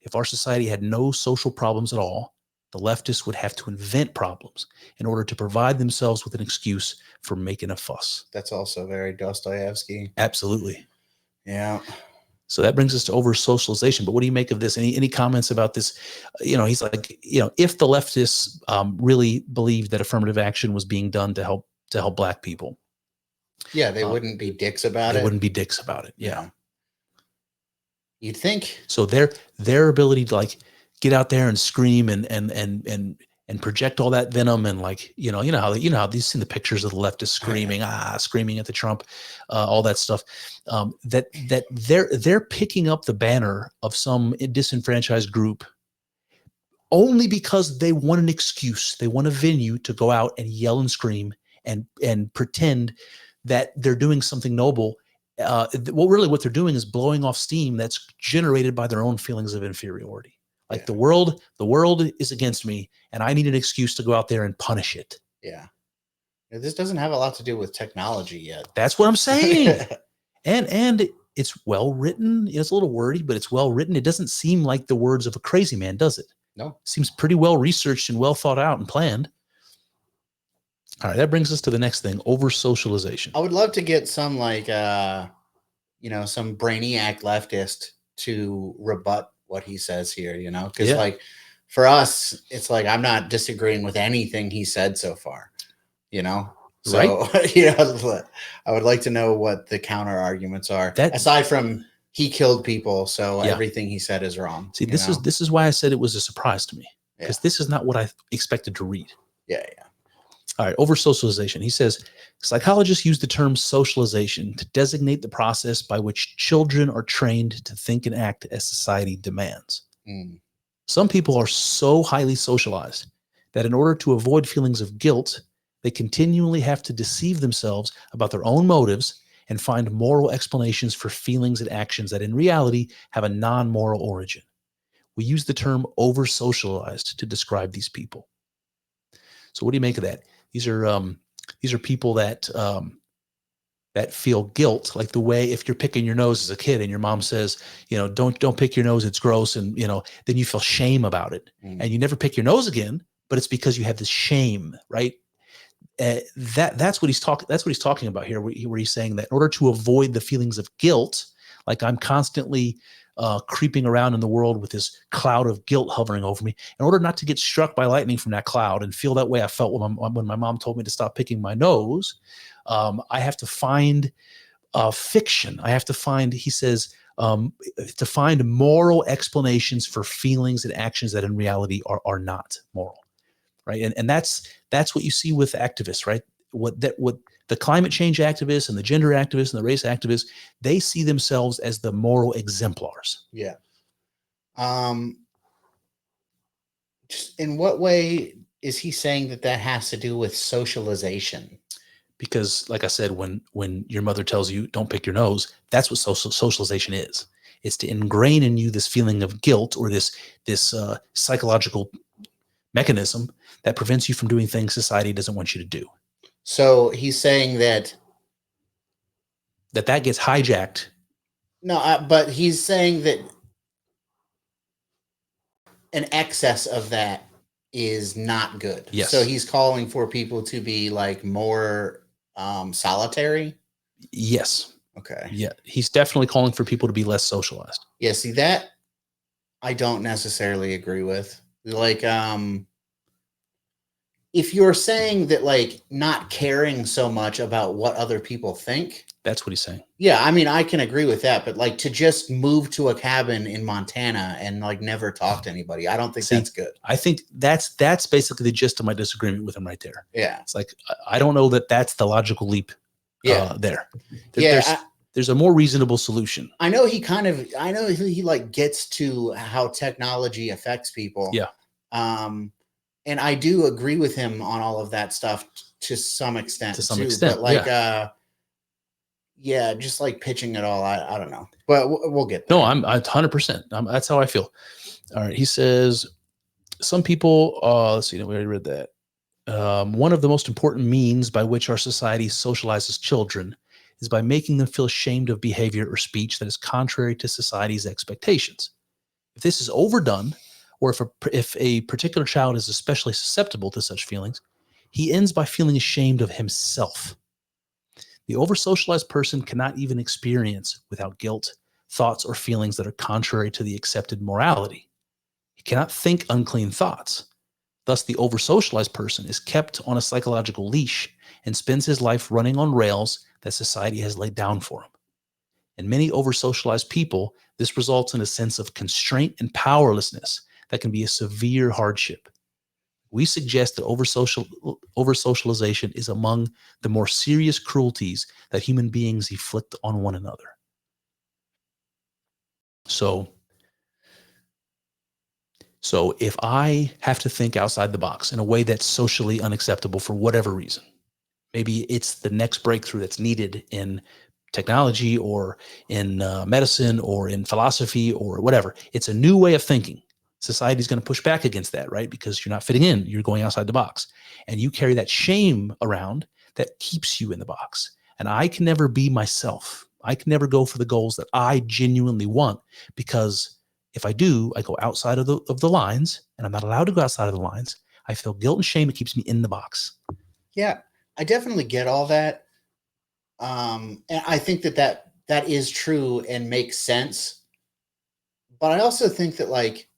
If our society had no social problems at all, the leftists would have to invent problems in order to provide themselves with an excuse for making a fuss. That's also very Dostoevsky. Absolutely. Yeah. So that brings us to over socialization. But what do you make of this? Any comments about this? He's like, if the leftists really believed that affirmative action was being done to help Black people, Yeah, they wouldn't be dicks about it. They wouldn't be dicks about it. Yeah. You'd think. So their ability to like get out there and scream and project all that venom and like how you've seen the pictures of the leftists screaming at the Trump, all that stuff. That they're picking up the banner of some disenfranchised group only because they want an excuse, they want a venue to go out and yell and scream and pretend that they're doing something noble. What they're doing is blowing off steam that's generated by their own feelings of inferiority. Like the world is against me, and I need an excuse to go out there and punish it. Yeah. This doesn't have a lot to do with technology yet. That's what I'm saying. and it's well written. It's a little wordy, but it's well written. It doesn't seem like the words of a crazy man, does it? No. It seems pretty well researched and well thought out and planned. All right, that brings us to the next thing, over socialization. I would love to get some like some brainiac leftist to rebut what he says here, because like for us, it's like I'm not disagreeing with anything he said so far, So right? I would like to know what the counter arguments are, That, aside from he killed people, so everything he said is wrong. See, this is why I said it was a surprise to me, because this is not what I expected to read. Yeah. All right, over socialization. He says, psychologists use the term socialization to designate the process by which children are trained to think and act as society demands. Some people are so highly socialized that in order to avoid feelings of guilt, they continually have to deceive themselves about their own motives and find moral explanations for feelings and actions that in reality have a non-moral origin. We use the term over-socialized to describe these people. So what do you make of that? These are people that feel guilt, like the way if you're picking your nose as a kid and your mom says, don't pick your nose, it's gross, and then you feel shame about it, and you never pick your nose again, but it's because you have this shame, right? That's what he's talking about here, where he's saying that in order to avoid the feelings of guilt, like I'm constantly creeping around in the world with this cloud of guilt hovering over me, in order not to get struck by lightning from that cloud and feel that way I felt when my mom told me to stop picking my nose, I have to find fiction. I have to find, he says, to find moral explanations for feelings and actions that in reality are not moral, right? And that's what you see with activists, right? What the climate change activists and the gender activists and the race activists, they see themselves as the moral exemplars. Yeah. Just in what way is he saying that has to do with socialization? Because, like I said, when your mother tells you don't pick your nose, that's what socialization is. It's to ingrain in you this feeling of guilt or this psychological mechanism that prevents you from doing things society doesn't want you to do. So he's saying that gets hijacked. No, but he's saying that an excess of that is not good. Yes. So he's calling for people to be like more solitary. Yes. Okay. Yeah. He's definitely calling for people to be less socialized. Yeah. See, that I don't necessarily agree with. Like, if you're saying that, like, not caring so much about what other people think. That's what he's saying. Yeah. I mean, I can agree with that, but like to just move to a cabin in Montana and like never talk to anybody, I don't think that's good. I think that's basically the gist of my disagreement with him right there. Yeah. It's like, I don't know that that's the logical leap there. There's a more reasonable solution. I know he like gets to how technology affects people. Yeah. And I do agree with him on all of that stuff to some extent. But like, just like pitching it all. I don't know, but we'll get there. No, I'm 100%. That's how I feel. All right. He says some people, let's see, we already read that. One of the most important means by which our society socializes children is by making them feel ashamed of behavior or speech that is contrary to society's expectations. If this is overdone, or if a particular child is especially susceptible to such feelings, he ends by feeling ashamed of himself. The over-socialized person cannot even experience without guilt thoughts or feelings that are contrary to the accepted morality. He cannot think unclean thoughts. Thus, the over-socialized person is kept on a psychological leash and spends his life running on rails that society has laid down for him. In many over-socialized people, this results in a sense of constraint and powerlessness that can be a severe hardship. We suggest that over-socialization is among the more serious cruelties that human beings inflict on one another. So if I have to think outside the box in a way that's socially unacceptable for whatever reason, maybe it's the next breakthrough that's needed in technology or in medicine or in philosophy or whatever. It's a new way of thinking. Society's going to push back against that, right? Because you're not fitting in. You're going outside the box. And you carry that shame around that keeps you in the box. And I can never be myself. I can never go for the goals that I genuinely want, because if I do, I go outside of the lines, and I'm not allowed to go outside of the lines. I feel guilt and shame. It keeps me in the box. Yeah, I definitely get all that. And I think that is true and makes sense. But I also think that, like,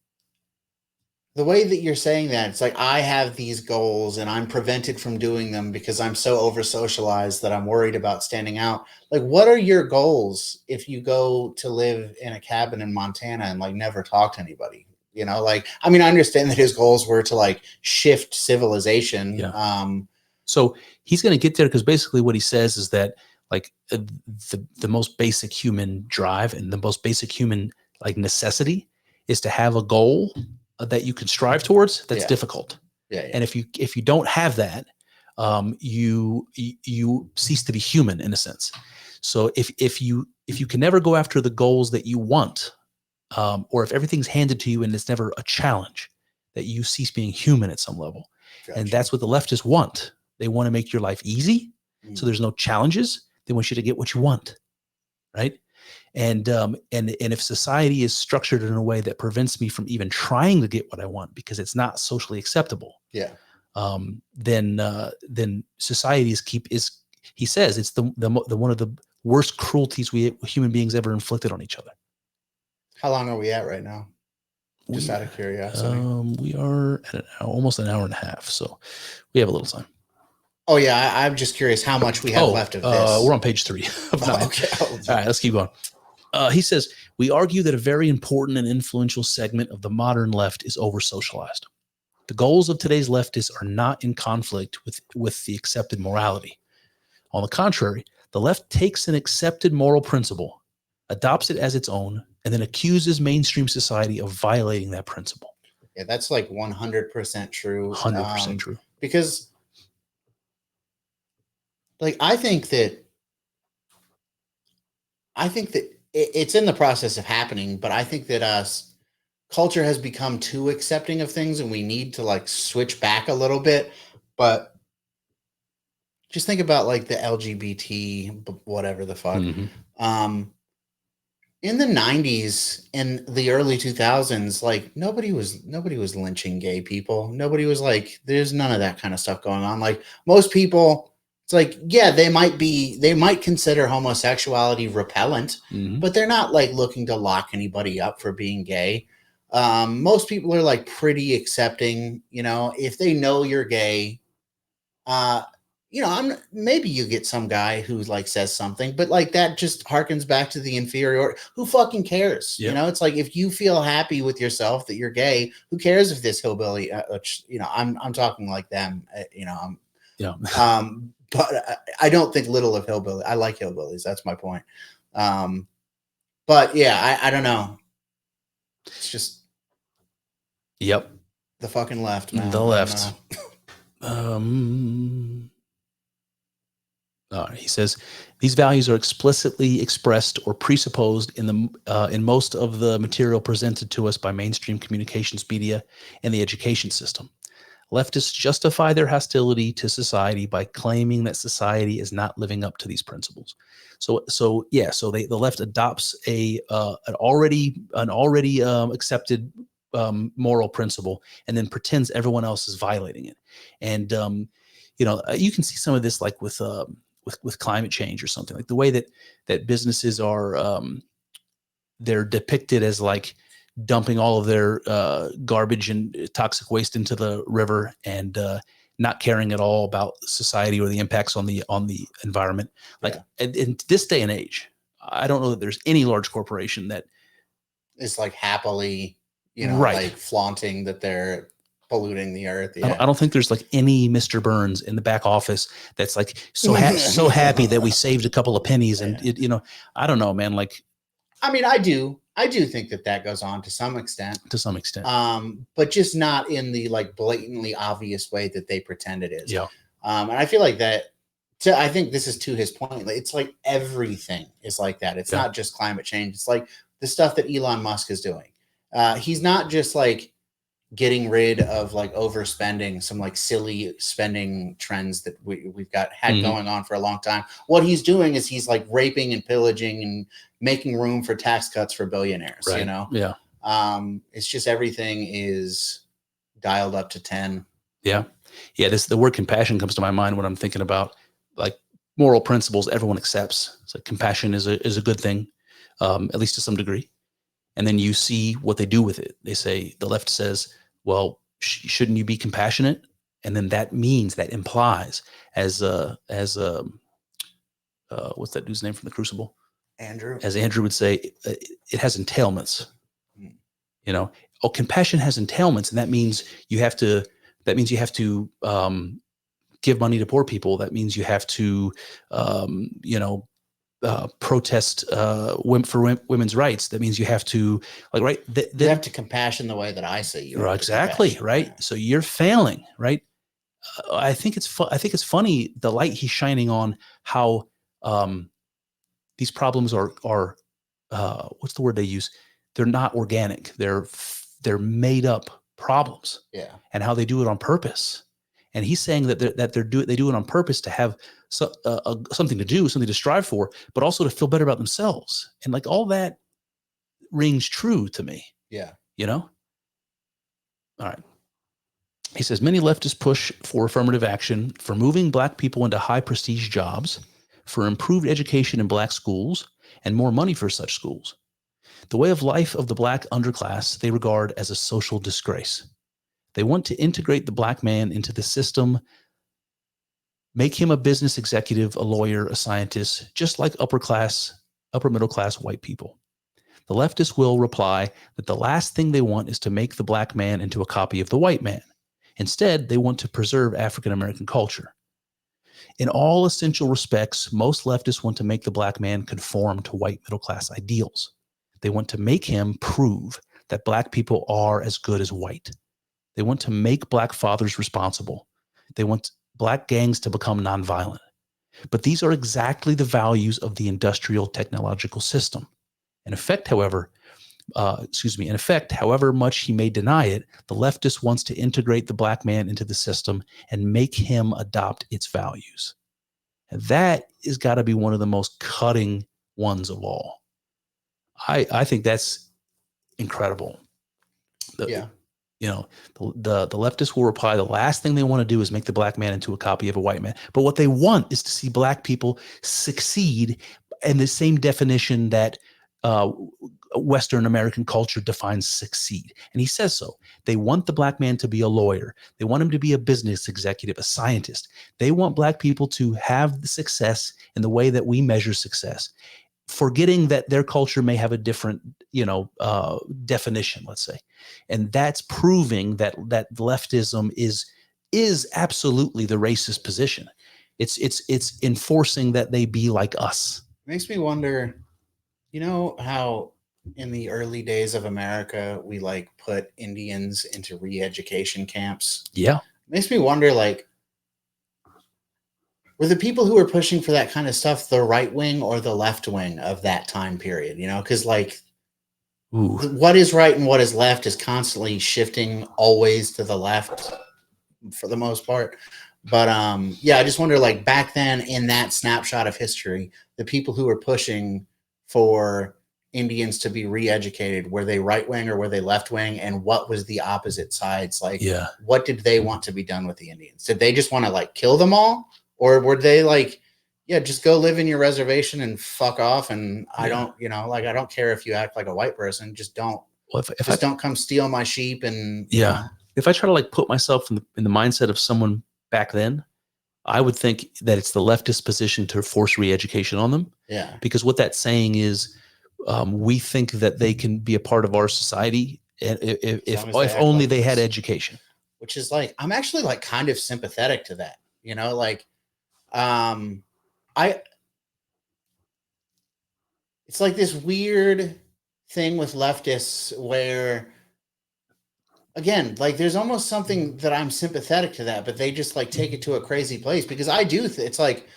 the way that you're saying that, it's like, I have these goals and I'm prevented from doing them because I'm so over socialized that I'm worried about standing out. Like, what are your goals if you go to live in a cabin in Montana and like never talk to anybody? You know, like, I mean, I understand that his goals were to like shift civilization. Yeah. So he's going to get there because basically what he says is that, like, the most basic human drive and the most basic human like necessity is to have a goal that you can strive towards. That's difficult. Yeah. And if you don't have that, you cease to be human in a sense. So if you can never go after the goals that you want, or if everything's handed to you and it's never a challenge, that you cease being human at some level. Gotcha. And that's what the leftists want. They want to make your life easy, so there's no challenges. They want you to get what you want, right? And if society is structured in a way that prevents me from even trying to get what I want because it's not socially acceptable, then society is he says it's the one of the worst cruelties we human beings ever inflicted on each other. How long are we at right now? Just out of curiosity. We are at almost an hour and a half, so we have a little time. Oh yeah, I'm just curious how much we have left of this. We're on page 3 of 9. Okay. All right, let's keep going. He says, we argue that a very important and influential segment of the modern left is over-socialized. The goals of today's leftists are not in conflict with the accepted morality. On the contrary, the left takes an accepted moral principle, adopts it as its own, and then accuses mainstream society of violating that principle. Yeah, that's like 100% true. 100% true. Because, like, I think that it's in the process of happening, but I think that culture has become too accepting of things and we need to like switch back a little bit. But just think about like the LGBT, whatever the fuck. Mm-hmm. In the 90s and the early 2000s, like nobody was lynching gay people. Nobody was like, there's none of that kind of stuff going on. Like most people, it's like, yeah, they might consider homosexuality repellent, but they're not like looking to lock anybody up for being gay. Most people are like pretty accepting, you know, if they know you're gay, you know, maybe you get some guy who like says something, but like that just harkens back to the inferior. Who fucking cares? Yep. You know, it's like, if you feel happy with yourself that you're gay, who cares if this hillbilly, you know, I'm talking like them, you know, but I don't think little of hillbilly. I like hillbillies. That's my point. But yeah, I don't know. It's just, the fucking left, man. The left. He says these values are explicitly expressed or presupposed in most of the material presented to us by mainstream communications media and the education system. Leftists justify their hostility to society by claiming that society is not living up to these principles. So the left adopts an already accepted moral principle and then pretends everyone else is violating it. And you can see some of this like with climate change or something, like the way that businesses are they're depicted as like dumping all of their garbage and toxic waste into the river and not caring at all about society or the impacts on the environment. Like in this day and age, I don't know that there's any large corporation that is like happily, right, like flaunting that they're polluting the earth. I don't think there's like any Mr. Burns in the back office that's like so happy that we saved a couple of pennies. And I don't know, man. Like, I mean, I do think that goes on to some extent. But just not in the like blatantly obvious way that they pretend it is. Yeah. And I feel like that. I think this is to his point. It's like everything is like that. It's not just climate change. It's like the stuff that Elon Musk is doing. He's not just like getting rid of like overspending, some like silly spending trends that we've had going on for a long time. What he's doing is he's like raping and pillaging and making room for tax cuts for billionaires, right. Yeah. It's just everything is dialed up to 10. Yeah. Yeah. The word compassion comes to my mind when I'm thinking about like moral principles everyone accepts. It's like compassion is a good thing, at least to some degree. And then you see what they do with it. They say, the left says, well, shouldn't you be compassionate? And then that implies as what's that dude's name from the Crucible? Andrew. As Andrew would say, it has entailments. Compassion has entailments, and that means you have to give money to poor people. That means you have to protest for women's rights. That means you have to you have to compassion the way that I see you. Exactly. Right. Yeah. So you're failing. Right. I think it's funny the light he's shining on how these problems are what's the word they use? They're not organic. They're made up problems. Yeah. And how they do it on purpose. And he's saying that they do it on purpose to have something to do, something to strive for, but also to feel better about themselves. And like all that rings true to me. Yeah. All right. He says, many leftists push for affirmative action, for moving Black people into high prestige jobs, for improved education in Black schools, and more money for such schools. The way of life of the Black underclass they regard as a social disgrace. They want to integrate the Black man into the system, make him a business executive, a lawyer, a scientist, just like upper middle class white people. The leftists will reply that the last thing they want is to make the Black man into a copy of the white man. Instead, they want to preserve African American culture. In all essential respects, most leftists want to make the Black man conform to white middle class ideals. They want to make him prove that Black people are as good as white. They want to make Black fathers responsible. They want Black gangs to become nonviolent. But these are exactly the values of the industrial technological system. In effect, however much he may deny it, the leftist wants to integrate the Black man into the system and make him adopt its values. And that has got to be one of the most cutting ones of all. I think that's incredible. The leftists will reply, the last thing they want to do is make the Black man into a copy of a white man. But what they want is to see Black people succeed in the same definition that Western American culture defines succeed. And he says so. They want the Black man to be a lawyer. They want him to be a business executive, a scientist. They want Black people to have the success in the way that we measure success, forgetting that their culture may have a different, definition, let's say. And that's proving that leftism is absolutely the racist position. It's enforcing that they be like us. Makes me wonder, how in the early days of America, we like put Indians into re-education camps. Yeah. Makes me wonder, like, were the people who were pushing for that kind of stuff the right wing or the left wing of that time period? Because like, what is right and what is left is constantly shifting always to the left for the most part. But I just wonder, like, back then in that snapshot of history, the people who were pushing for Indians to be re-educated? Were they right wing or were they left wing? And what was the opposite sides like? Yeah. What did they want to be done with the Indians? Did they just want to like kill them all, or were they like, yeah, just go live in your reservation and fuck off? And I don't, you know, like I don't care if you act like a white person, just don't. Well, if I don't come steal my sheep and you know. If I try to like put myself in the mindset of someone back then, I would think that it's the leftist position to force re-education on them. Yeah. Because what that's saying is we think that they can be a part of our society if only they had education. Which is like, I'm actually like kind of sympathetic to that, you know, like it's like this weird thing with leftists where, again, like there's almost something that I'm sympathetic to that, but they just like take it to a crazy place because I do. It's like,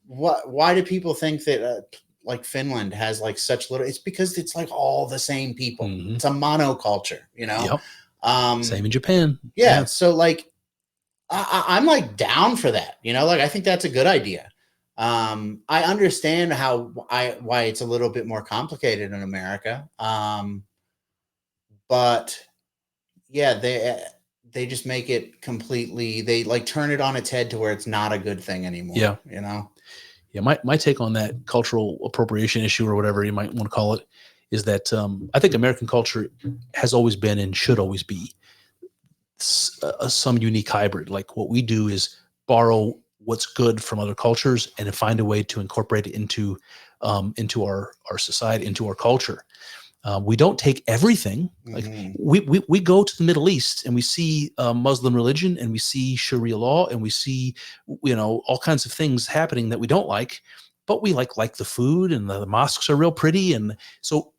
why do people think that like Finland has like such little? It's because it's like all the same people. Mm-hmm. It's a monoculture, you know? Yep. Same in Japan. Yeah. So like, I'm like down for that, you know, like I think that's a good idea. I understand why it's a little bit more complicated in America. But yeah, they just make it completely, they like turn it on its head to where it's not a good thing anymore. Yeah. You know? Yeah. My take on that cultural appropriation issue or whatever you might want to call it is that I think American culture has always been and should always be some unique hybrid. Like what we do is borrow what's good from other cultures and find a way to incorporate it into our society, into our culture. We don't take everything. Like we go to the Middle East and we see Muslim religion and we see Sharia law and we see, you know, all kinds of things happening that we don't like, but we like the food and the mosques are real pretty. And so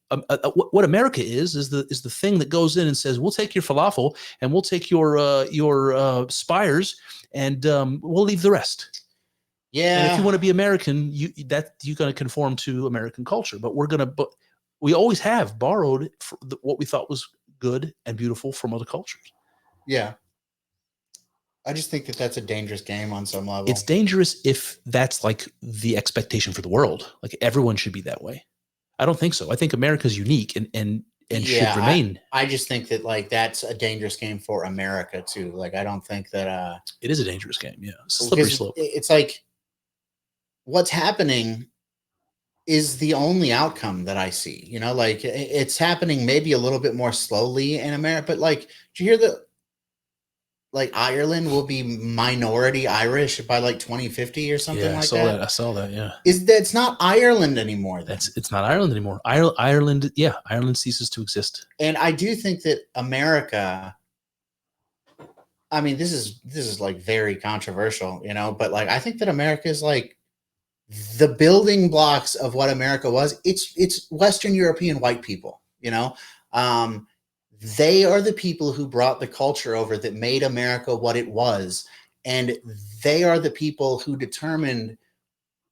what America is the thing that goes in and says, we'll take your falafel and we'll take your spires and we'll leave the rest. Yeah. And if you want to be American, you're going to conform to American culture, but we always have borrowed what we thought was good and beautiful from other cultures. Yeah. I just think that that's a dangerous game on some level. It's dangerous if that's like the expectation for the world. Like everyone should be that way. I don't think so. I think America's unique and should remain. I just think that like that's a dangerous game for America too. Like I don't think that it is a dangerous game. Yeah, it's a slippery slope. It's like what's happening is the only outcome that I see. You know, like it's happening maybe a little bit more slowly in America. But like, did you hear that? Like Ireland will be minority Irish by like 2050 or something like that. I saw that. Yeah. It's not Ireland anymore. Then. It's not Ireland anymore. Ireland. Yeah. Ireland ceases to exist. And I do think that America, I mean, this is like very controversial, you know, but like, I think that America is like the building blocks of what America was. It's Western European white people, you know, they are the people who brought the culture over that made America what it was. And they are the people who determined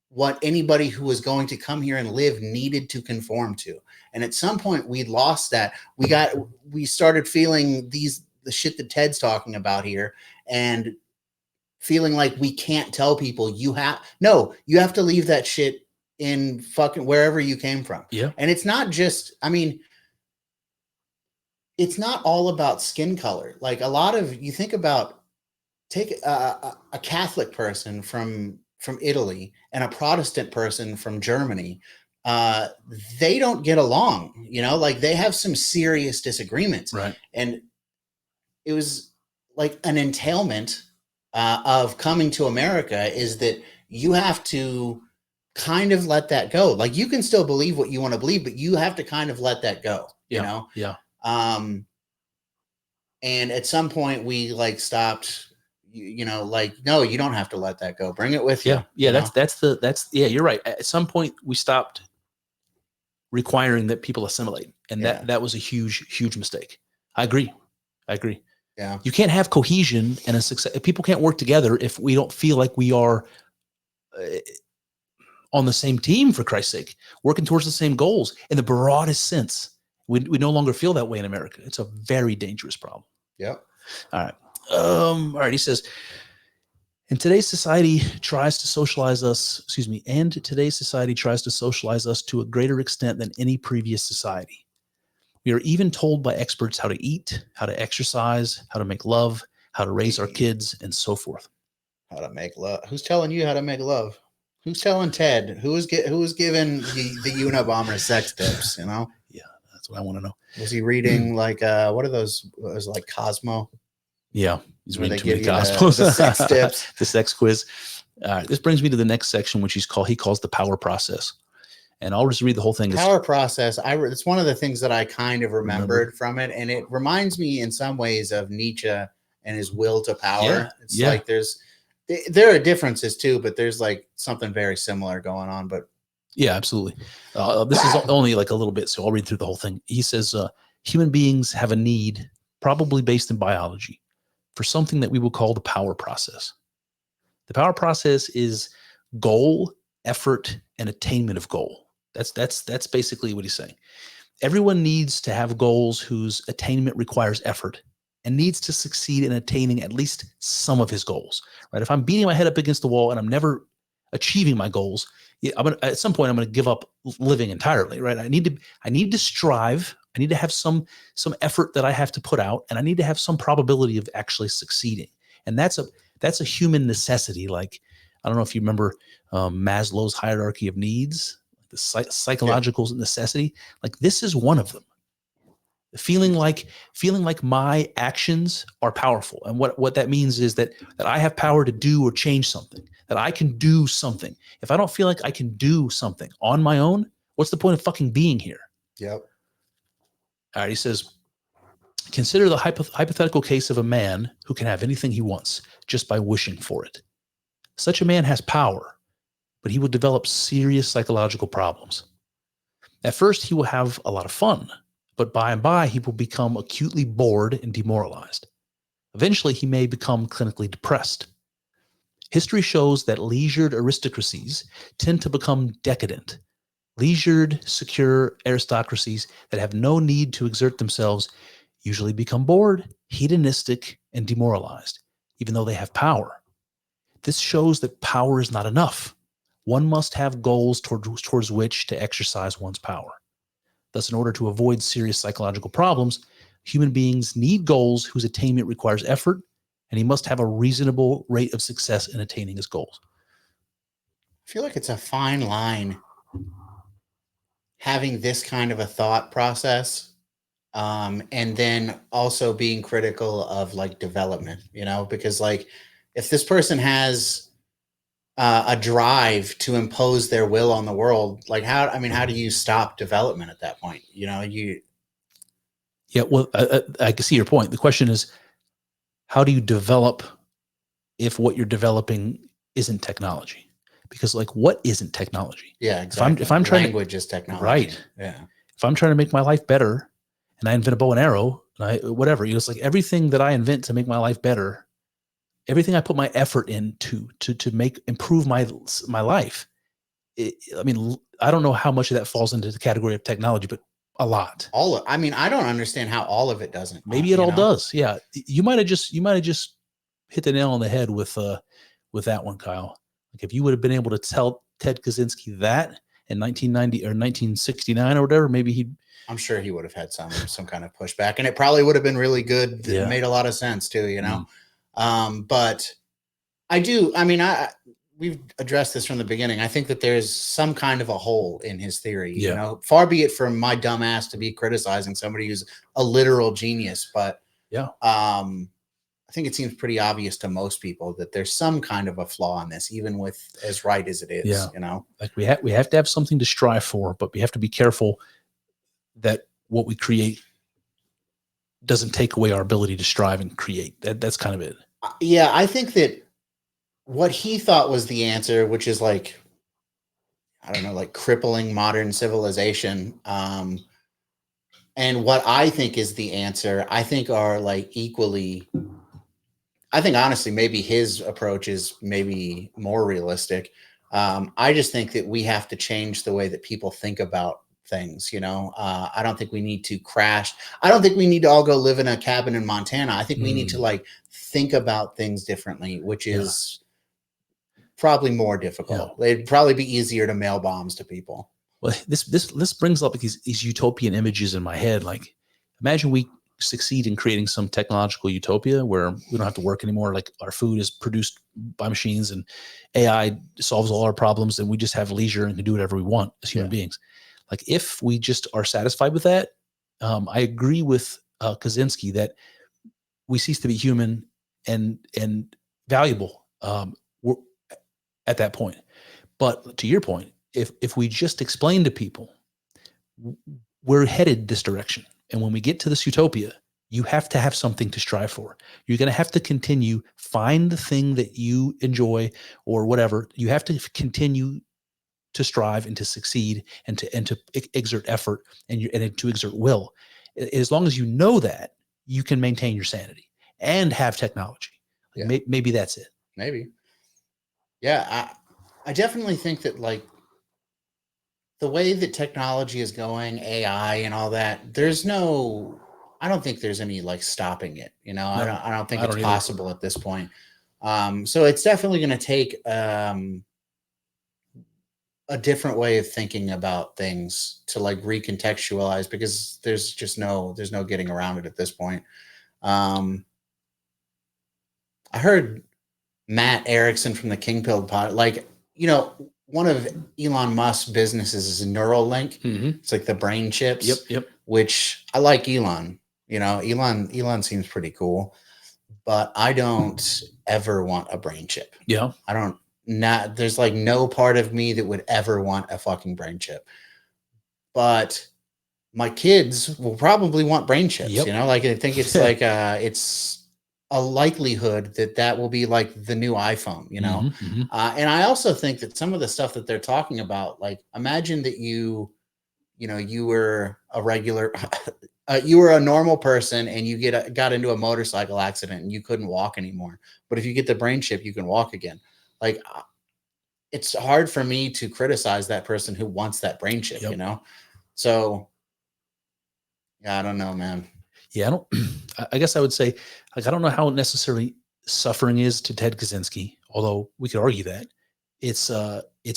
what anybody who was going to come here and live needed to conform to. And at some point we lost that. We started feeling the shit that Ted's talking about here and feeling like we can't tell people you have to leave that shit in fucking wherever you came from. Yeah. And it's not just, I mean, it's not all about skin color. Like you think about, take a Catholic person from Italy and a Protestant person from Germany. They don't get along, you know, like they have some serious disagreements. Right. And it was like an entailment of coming to America is that you have to kind of let that go. Like you can still believe what you want to believe, but you have to kind of let that go, you know? Yeah. And at some point we like stopped, you know, like, no, you don't have to let that go. Bring it with you. Yeah. That's you're right. At some point we stopped requiring that people assimilate. And that was a huge mistake. I agree. Yeah. You can't have cohesion and a success. People can't work together if we don't feel like we are on the same team, for Christ's sake, working towards the same goals in the broadest sense. We no longer feel that way in America. It's a very dangerous problem. Yep. All right. He says, And today's society tries to socialize us, today's society tries to socialize us to a greater extent than any previous society. We are even told by experts how to eat, how to exercise, how to make love, how to raise our kids, and so forth. How to make love? Who's telling you how to make love? Who's telling Ted? Who was giving the UNABOMER sex tips? You know? Yeah, that's what I want to know. Was he reading like what are those? It was like Cosmo. Yeah, he's Where reading they too many give you Cosmos. the sex tips. The sex quiz. This brings me to the next section, which he calls the power process. And I'll just read the whole thing. Power process. It's one of the things that I kind of remembered from it, and it reminds me in some ways of Nietzsche and his will to power. It's like there are differences too, but there's like something very similar going on. But yeah, absolutely. This is only like a little bit, so I'll read through the whole thing. He says, human beings have a need, probably based in biology, for something that we will call the power process. The power process is goal, effort, and attainment of goal. That's basically what he's saying. Everyone needs to have goals whose attainment requires effort and needs to succeed in attaining at least some of his goals, right? If I'm beating my head up against the wall and I'm never achieving my goals, at some point I'm going to give up living entirely, right? I need to strive. I need to have some effort that I have to put out, and I need to have some probability of actually succeeding. And that's a human necessity. Like, I don't know if you remember Maslow's hierarchy of needs, the psychological necessity. Like, this is one of them. Feeling like my actions are powerful. And what that means is that I have power to do or change something, that I can do something. If I don't feel like I can do something on my own, what's the point of fucking being here? Yep. All right, he says, consider the hypothetical case of a man who can have anything he wants just by wishing for it. Such a man has power, but he will develop serious psychological problems. At first, he will have a lot of fun, but by and by, he will become acutely bored and demoralized. Eventually, he may become clinically depressed. History shows that leisured aristocracies tend to become decadent. Leisured, secure aristocracies that have no need to exert themselves usually become bored, hedonistic, and demoralized, even though they have power. This shows that power is not enough. One must have goals towards which to exercise one's power. Thus, in order to avoid serious psychological problems, human beings need goals whose attainment requires effort, and he must have a reasonable rate of success in attaining his goals. I feel like it's a fine line having this kind of a thought process, and then also being critical of like development, because like if this person has a drive to impose their will on the world, like how do you stop development at that point? Yeah, well, I can see your point. The question is, how do you develop if what you're developing isn't technology? Because like, what isn't technology? Yeah, exactly. If I'm trying language is technology, right? Yeah. If I'm trying to make my life better, and I invent a bow and arrow, and it's like everything that I invent to make my life better, everything I put my effort in to improve my life. I don't know how much of that falls into the category of technology, but a lot. I don't understand how all of it doesn't. Maybe it all does. Yeah, you might have just hit the nail on the head with that one, Kyle. Like if you would have been able to tell Ted Kaczynski that in 1990 or 1969 or whatever, maybe I'm sure he would have had some kind of pushback, and it probably would have been really good. It made a lot of sense too, But we've addressed this from the beginning. I think that there's some kind of a hole in his theory. Far be it from my dumb ass to be criticizing somebody who's a literal genius, but I think it seems pretty obvious to most people that there's some kind of a flaw in this, even with as right as it is. Like we have to have something to strive for, but we have to be careful that what we create doesn't take away our ability to strive and create. That's kind of it. Yeah, I think that what he thought was the answer, which is like, I don't know, like crippling modern civilization. And what I think is the answer, I think are like equally. I think honestly, maybe his approach is maybe more realistic. I just think that we have to change the way that people think about things. I don't think we need to crash. I don't think we need to all go live in a cabin in Montana. I think we need to like think about things differently, which is probably more difficult. It'd probably be easier to mail bombs to people. Well, this brings up these utopian images in my head. Like, imagine we succeed in creating some technological utopia where we don't have to work anymore. Like, our food is produced by machines and AI solves all our problems, and we just have leisure and can do whatever we want as human beings. Like, if we just are satisfied with that, I agree with Kaczynski that we cease to be human and valuable at that point. But to your point, if we just explain to people, we're headed this direction. And when we get to this utopia, you have to have something to strive for. You're going to have to continue, find the thing that you enjoy or whatever. You have to continue to strive and to succeed and to exert effort and to exert will. As long as you know that, you can maintain your sanity and have technology. Like, maybe that's it. Maybe. Yeah, I definitely think that, like, the way that technology is going, AI and all that, I don't think there's any like stopping it. You know, no, I don't think it's possible at this point. So it's definitely going to take a different way of thinking about things to like recontextualize, because there's no getting around it at this point. I heard Matt Erickson from the King Pill pod, like, you know, one of Elon Musk's businesses is Neuralink. It's like the brain chips. Yep. Which I like Elon. You know, Elon seems pretty cool, but I don't ever want a brain chip. Yeah. There's like no part of me that would ever want a fucking brain chip. But my kids will probably want brain chips. You know, like, I think it's like it's a likelihood that will be like the new iPhone, you know? And I also think that some of the stuff that they're talking about, like, imagine that you were a regular, you were a normal person and you got into a motorcycle accident and you couldn't walk anymore. But if you get the brain chip, you can walk again. Like, it's hard for me to criticize that person who wants that brain chip, you know? So yeah, I don't know, man. Yeah, I guess I would say, like, I don't know how necessarily suffering is to Ted Kaczynski, although we could argue that it's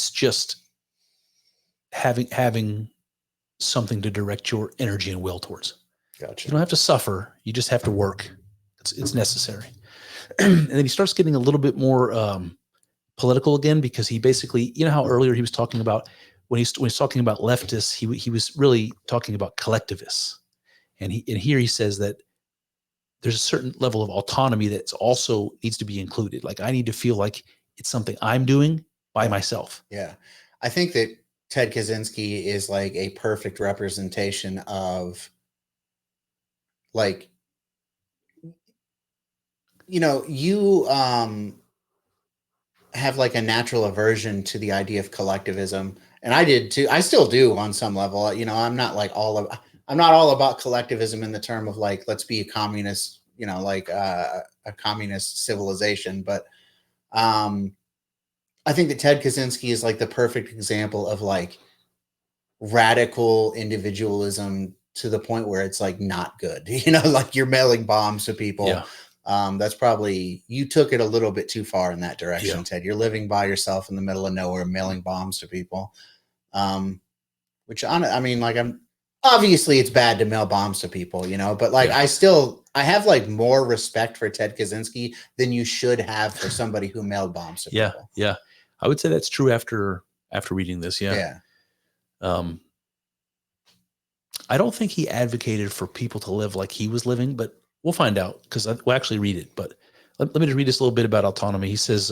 just having something to direct your energy and will towards. Gotcha. You don't have to suffer. You just have to work. It's necessary. And then he starts getting a little bit more political again, because he basically, you know how earlier he was talking about when he's talking about leftists, he was really talking about collectivists. And here he says that there's a certain level of autonomy that also needs to be included. Like, I need to feel like it's something I'm doing by myself. Yeah. I think that Ted Kaczynski is like a perfect representation of, like, you know, you have like a natural aversion to the idea of collectivism. And I did too. I still do on some level. You know, I'm not all about collectivism in the term of like, let's be a communist, you know, like a communist civilization. But I think that Ted Kaczynski is like the perfect example of like radical individualism to the point where it's like not good, you know, like you're mailing bombs to people. Yeah. That's probably, you took it a little bit too far in that direction, Ted. You're living by yourself in the middle of nowhere, mailing bombs to people. Which I mean, like, obviously it's bad to mail bombs to people, you know, but like, I have like more respect for Ted Kaczynski than you should have for somebody who mailed bombs to people. Yeah. I would say that's true after reading this. Yeah. I don't think he advocated for people to live like he was living, but we'll find out, because we'll actually read it. But let me just read this a little bit about autonomy. He says,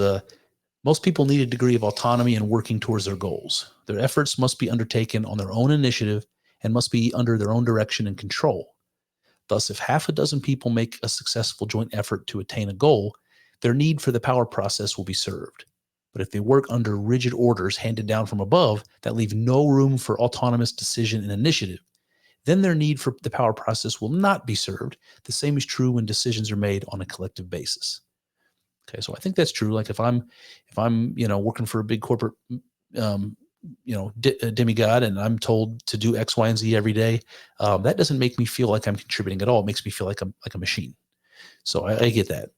most people need a degree of autonomy in working towards their goals. Their efforts must be undertaken on their own initiative and must be under their own direction and control. Thus, if half a dozen people make a successful joint effort to attain a goal, their need for the power process will be served. But if they work under rigid orders handed down from above that leave no room for autonomous decision and initiative, then their need for the power process will not be served. The same is true when decisions are made on a collective basis. Okay, so I think that's true. Like, if I'm working for a big corporate demigod, and I'm told to do X, Y, and Z every day, that doesn't make me feel like I'm contributing at all. It makes me feel like I'm like a machine. So I get that.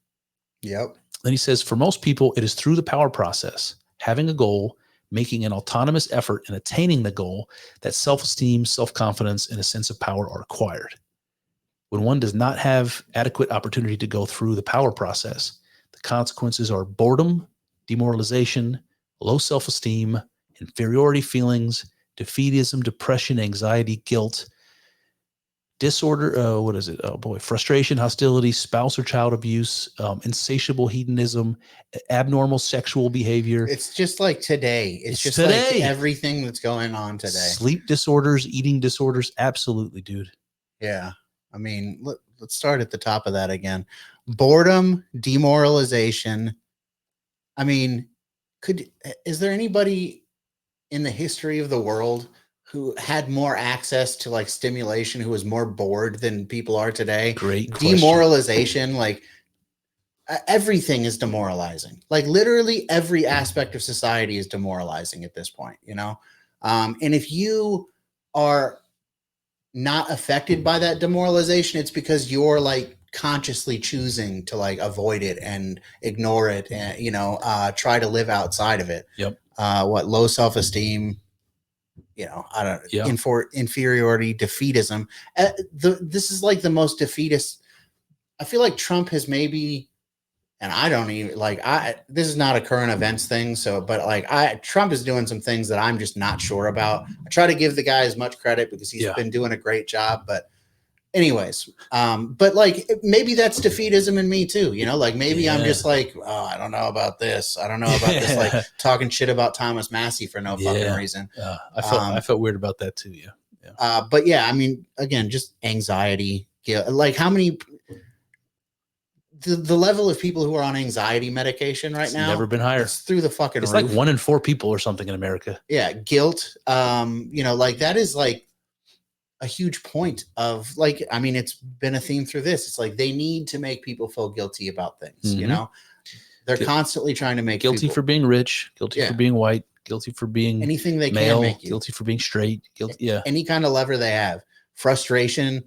Yep. Then he says, for most people, it is through the power process, having a goal, making an autonomous effort in attaining the goal, that self-esteem, self-confidence, and a sense of power are acquired. When one does not have adequate opportunity to go through the power process, the consequences are boredom, demoralization, low self-esteem, inferiority feelings, defeatism, depression, anxiety, guilt, disorder, frustration, hostility, spouse or child abuse, insatiable hedonism, abnormal sexual behavior. It's just like today. It's just today. like everything that's going on today. Sleep disorders, eating disorders. Absolutely, dude. Yeah. I mean, let's start at the top of that again. Boredom, demoralization. I mean, is there anybody in the history of the world who had more access to like stimulation, who was more bored than people are today? Great question. Demoralization, like everything is demoralizing. Like literally every aspect of society is demoralizing at this point, you know? And if you are not affected by that demoralization, it's because you're like consciously choosing to like avoid it and ignore it and, you know, try to live outside of it. Yep. Low self-esteem, you know, I don't inferiority, defeatism. This is like the most defeatist. I feel like Trump has maybe, and I don't even like, this is not a current events thing. So, but like Trump is doing some things that I'm just not sure about. I try to give the guy as much credit because he's been doing a great job, but anyways, but like, maybe that's defeatism in me too. You know, like maybe I'm just like, oh, I don't know about this. I don't know about this, like talking shit about Thomas Massey for no fucking reason. I felt weird about that too. Yeah. But yeah, I mean, again, just anxiety. Yeah. Like how many, the level of people who are on anxiety medication right now, never been higher. It's through the fucking roof. Like 1 in 4 people or something in America. Yeah. Guilt. You know, like that is like a huge point of like, I mean, it's been a theme through this. It's like, they need to make people feel guilty about things. You know, they're constantly trying to make guilty for being rich, guilty for being white, guilty for being anything they male, can make you. Guilty for being straight, guilty. Yeah. Any kind of lever they have, frustration,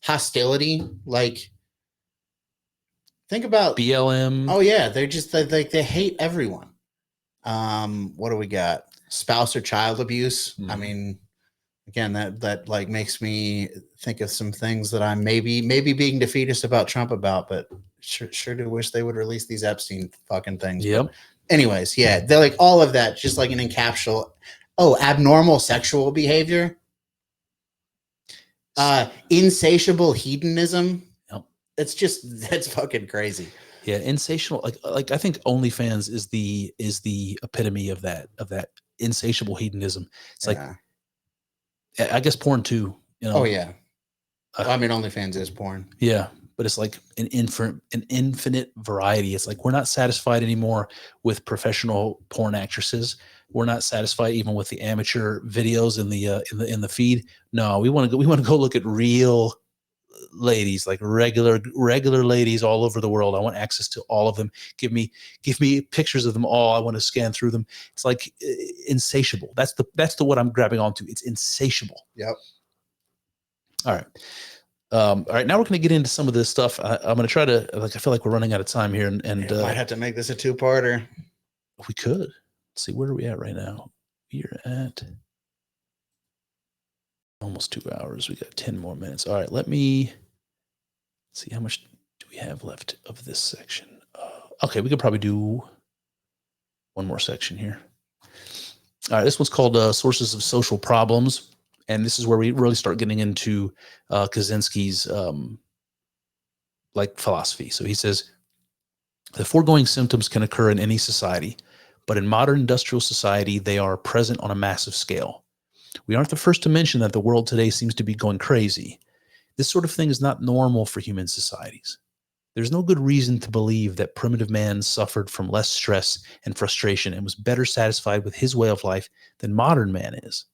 hostility, like, think about BLM. Oh yeah, they're just like they hate everyone. What do we got? Spouse or child abuse. I mean, again, that like makes me think of some things that I'm maybe being defeatist about Trump about, but sure do wish they would release these Epstein fucking things. Yep. But anyways, yeah, they're like all of that, just like an encapsulate. Oh, abnormal sexual behavior. Insatiable hedonism. That's fucking crazy. Yeah, insatiable. Like I think OnlyFans is the epitome of that insatiable hedonism. It's like, I guess porn too. You know. Oh yeah. Well, I mean, OnlyFans is porn. Yeah, but it's like an infinite variety. It's like we're not satisfied anymore with professional porn actresses. We're not satisfied even with the amateur videos in the feed. No, we want to go look at real ladies, like regular ladies all over the world. I want access to all of them. Give me pictures of them all. I want to scan through them. It's like insatiable. That's the what I'm grabbing onto. It's insatiable. Yep. All right. All right. Now we're going to get into some of this stuff. I'm going to try to, like, I feel like we're running out of time here, and might have to make this a 2-parter. We could. Let's see, where are we at right now? We're at almost 2 hours. We got 10 more minutes. All right, let me see, how much do we have left of this section? Okay, we could probably do one more section here. All right, this one's called Sources of Social Problems. And this is where we really start getting into Kaczynski's like philosophy. So he says, the foregoing symptoms can occur in any society, but in modern industrial society, they are present on a massive scale. We aren't the first to mention that the world today seems to be going crazy. This sort of thing is not normal for human societies. There's no good reason to believe that primitive man suffered from less stress and frustration and was better satisfied with his way of life than modern man is.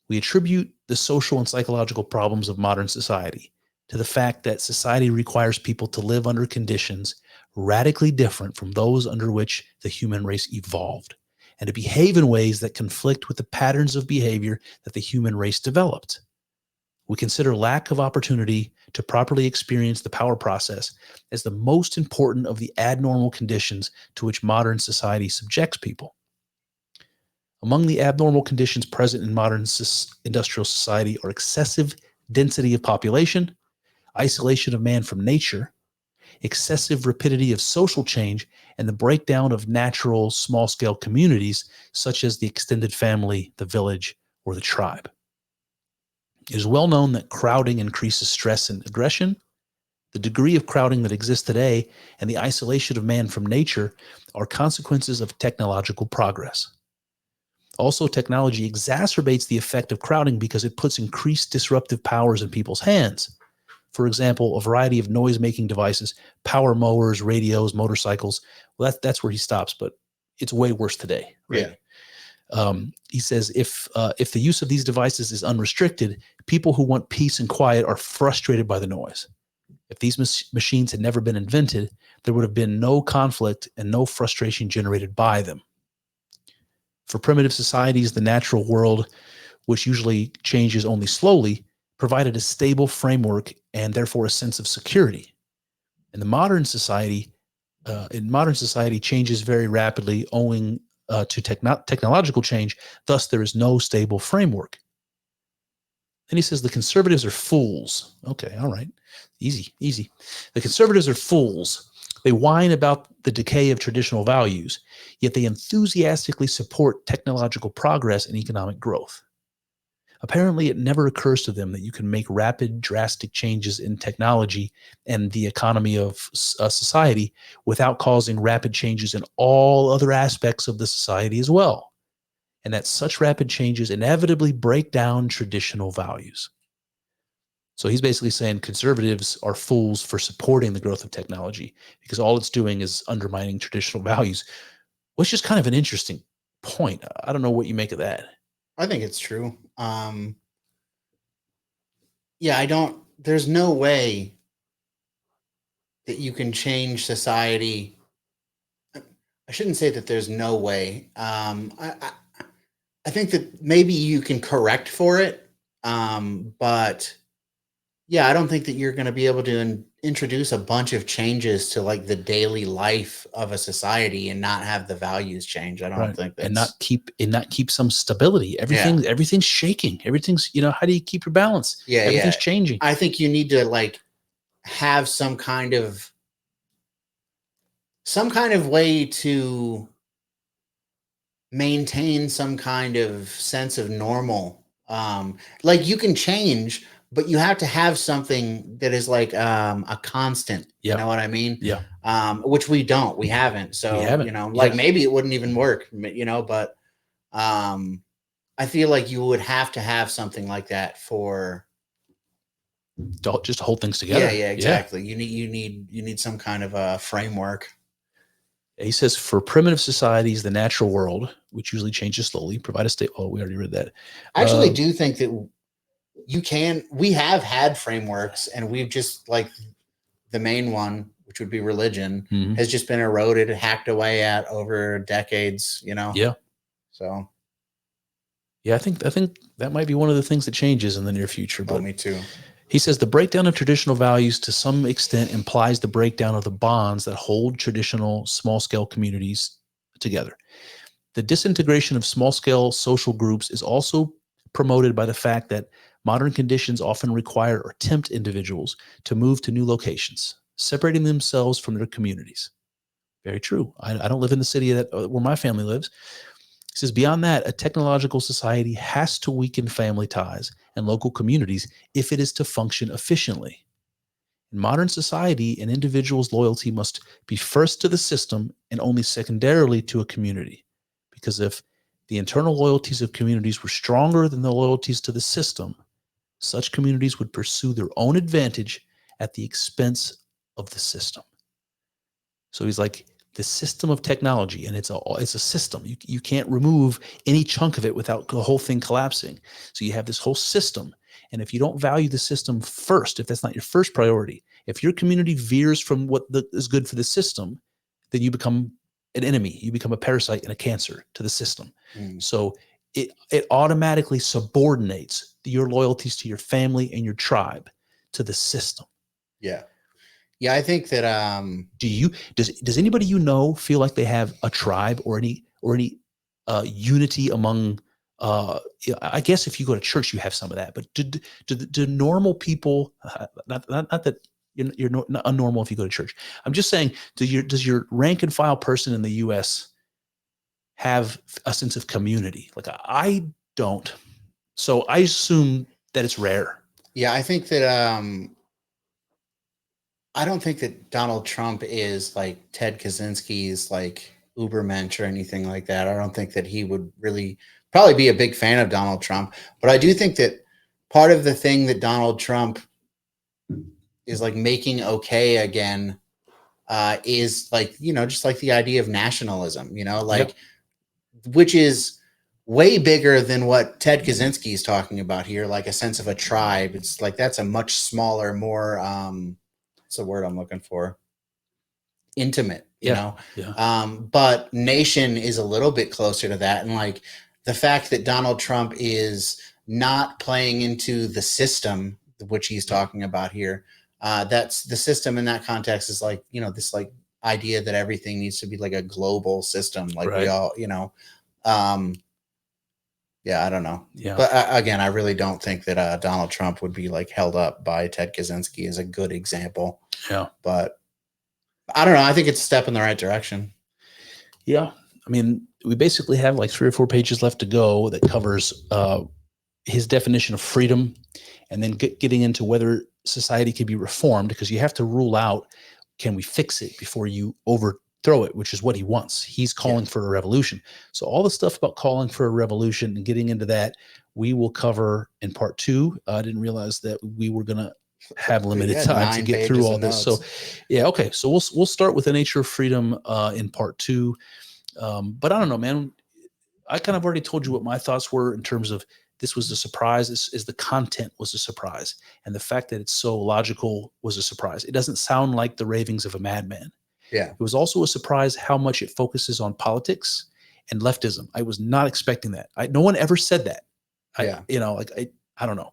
We attribute the social and psychological problems of modern society to the fact that society requires people to live under conditions radically different from those under which the human race evolved, and to behave in ways that conflict with the patterns of behavior that the human race developed. We consider lack of opportunity to properly experience the power process as the most important of the abnormal conditions to which modern society subjects people. Among the abnormal conditions present in modern industrial society are excessive density of population, isolation of man from nature, excessive rapidity of social change, and the breakdown of natural small-scale communities such as the extended family, the village, or the tribe. It is well known that crowding increases stress and aggression. The degree of crowding that exists today and the isolation of man from nature are consequences of technological progress. Also, technology exacerbates the effect of crowding because it puts increased disruptive powers in people's hands. For example, a variety of noise-making devices, power mowers, radios, motorcycles. Well, that's where he stops, but it's way worse today. Right? Yeah. He says if the use of these devices is unrestricted, people who want peace and quiet are frustrated by the noise. If these machines had never been invented, there would have been no conflict and no frustration generated by them. For primitive societies, the natural world, which usually changes only slowly, provided a stable framework and therefore a sense of security. In modern society, changes very rapidly owing to technological change. Thus, there is no stable framework. Then he says the conservatives are fools. Okay, all right. Easy. The conservatives are fools. They whine about the decay of traditional values, yet they enthusiastically support technological progress and economic growth. Apparently, it never occurs to them that you can make rapid, drastic changes in technology and the economy of society without causing rapid changes in all other aspects of the society as well, and that such rapid changes inevitably break down traditional values. So he's basically saying conservatives are fools for supporting the growth of technology because all it's doing is undermining traditional values, which is kind of an interesting point. I don't know what you make of that. I think it's true. There's no way that you can change society. I shouldn't say that there's no way. I think that maybe you can correct for it. But yeah, I don't think that you're going to be able to introduce a bunch of changes to like the daily life of a society and not have the values change. I don't think that's, and not keep some stability. Everything's shaking. Everything's, how do you keep your balance? Everything's changing. I think you need to like have some kind of way to maintain some kind of sense of normal. Like you can change, but you have to have something that is like a constant. You know what I mean? Yeah. Which we haven't. So, maybe it wouldn't even work, but I feel like you would have to have something like that for just to hold things together. Yeah, exactly. Yeah. You need some kind of a framework. He says for primitive societies, the natural world, which usually changes slowly, provide a state. Oh, we already read that. I actually do think that we have had frameworks, and we've just like the main one, which would be religion, has just been eroded, hacked away at over decades, Yeah. So. Yeah, I think that might be one of the things that changes in the near future. But me too. He says the breakdown of traditional values to some extent implies the breakdown of the bonds that hold traditional small-scale communities together. The disintegration of small-scale social groups is also promoted by the fact that modern conditions often require or tempt individuals to move to new locations, separating themselves from their communities. Very true. I don't live in the city where my family lives. He says, beyond that, a technological society has to weaken family ties and local communities if it is to function efficiently. In modern society, an individual's loyalty must be first to the system and only secondarily to a community. Because if the internal loyalties of communities were stronger than the loyalties to the system, such communities would pursue their own advantage at the expense of the system. So he's like, the system of technology, and it's a system. You can't remove any chunk of it without the whole thing collapsing. So you have this whole system, and if you don't value the system first, if that's not your first priority, if your community veers from what is good for the system, then you become an enemy. You become a parasite and a cancer to the system. So it automatically subordinates your loyalties to your family and your tribe to the system. Yeah. Yeah, I think that does anybody feel like they have a tribe or any unity among. I guess if you go to church, you have some of that. But do normal people? Not that you're not unnormal if you go to church. I'm just saying, does your rank and file person in the U.S. have a sense of community? Like I don't. So I assume that it's rare. Yeah, I think that I don't think that Donald Trump is like Ted Kaczynski's like Ubermensch or anything like that. I don't think that he would really probably be a big fan of Donald Trump. But I do think that part of the thing that Donald Trump is like making okay again is like, you know, just like the idea of nationalism, you know, like, which is way bigger than what Ted Kaczynski is talking about here, like a sense of a tribe. It's like that's a much smaller, more what's the word I'm looking for? Intimate, you know. Yeah. But nation is a little bit closer to that. And like the fact that Donald Trump is not playing into the system, which he's talking about here, that's the system in that context is like, you know, this like idea that everything needs to be like a global system, like we all, you know. Yeah, I don't know. Yeah. But again, I really don't think that Donald Trump would be like held up by Ted Kaczynski as a good example. Yeah. But I don't know. I think it's a step in the right direction. Yeah. I mean, we basically have like 3 or 4 pages left to go that covers his definition of freedom, and then getting into whether society can be reformed, because you have to rule out, can we fix it before you overthrow it, which is what he wants. He's calling for a revolution. So all the stuff about calling for a revolution and getting into that, we will cover in part 2. I didn't realize that we were going to have limited time to get through all this. So yeah. Okay. So we'll start with the nature of freedom in part 2. But I don't know, man, I kind of already told you what my thoughts were in terms of this was a surprise. Is the content was a surprise. And the fact that it's so logical was a surprise. It doesn't sound like the ravings of a madman. Yeah. It was also a surprise how much it focuses on politics and leftism. I was not expecting that. No one ever said that. You know, like I don't know.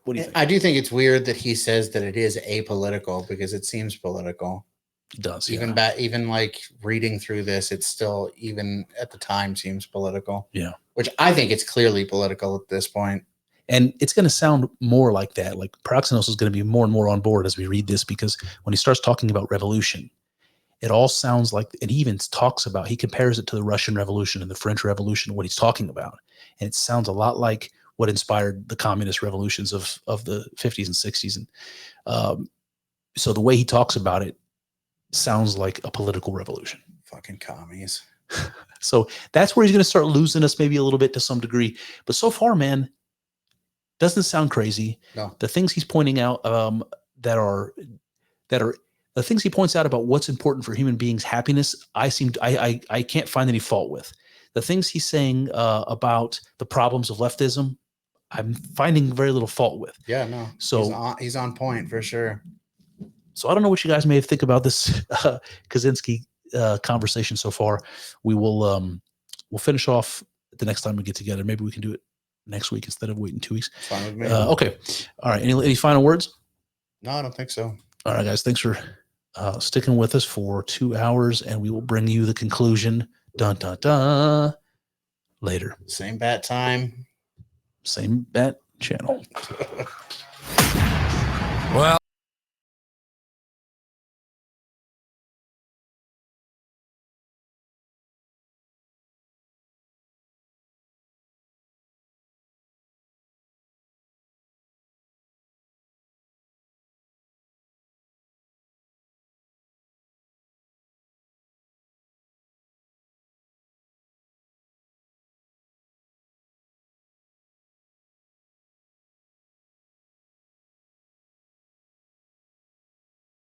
What do you think? I do think it's weird that he says that it is apolitical, because it seems political. It does. Even even like reading through this, it's still, even at the time, seems political. Yeah. Which I think it's clearly political at this point. And it's going to sound more like that. Like Proxenos is going to be more and more on board as we read this, because when he starts talking about revolution, it all sounds like, and he even talks about, he compares it to the Russian Revolution and the French Revolution, what he's talking about. And it sounds a lot like what inspired the communist revolutions of the 50s and 60s. And so the way he talks about it sounds like a political revolution. Fucking commies. So that's where he's going to start losing us maybe a little bit to some degree. But so far, man, doesn't sound crazy. No. The things he's pointing out that are the things he points out about what's important for human beings' happiness, I can't find any fault with. The things he's saying about the problems of leftism, I'm finding very little fault with. Yeah, no. So he's on point for sure. So I don't know what you guys may think about this Kaczynski conversation so far. We will we'll finish off the next time we get together. Maybe we can do it next week instead of waiting 2 weeks. Fine with me. Okay. All right. Any final words? No, I don't think so. All right, guys. Thanks for sticking with us for 2 hours, and we will bring you the conclusion. Dun, dun, dun. Later. Same bat time. Same bat channel. Well.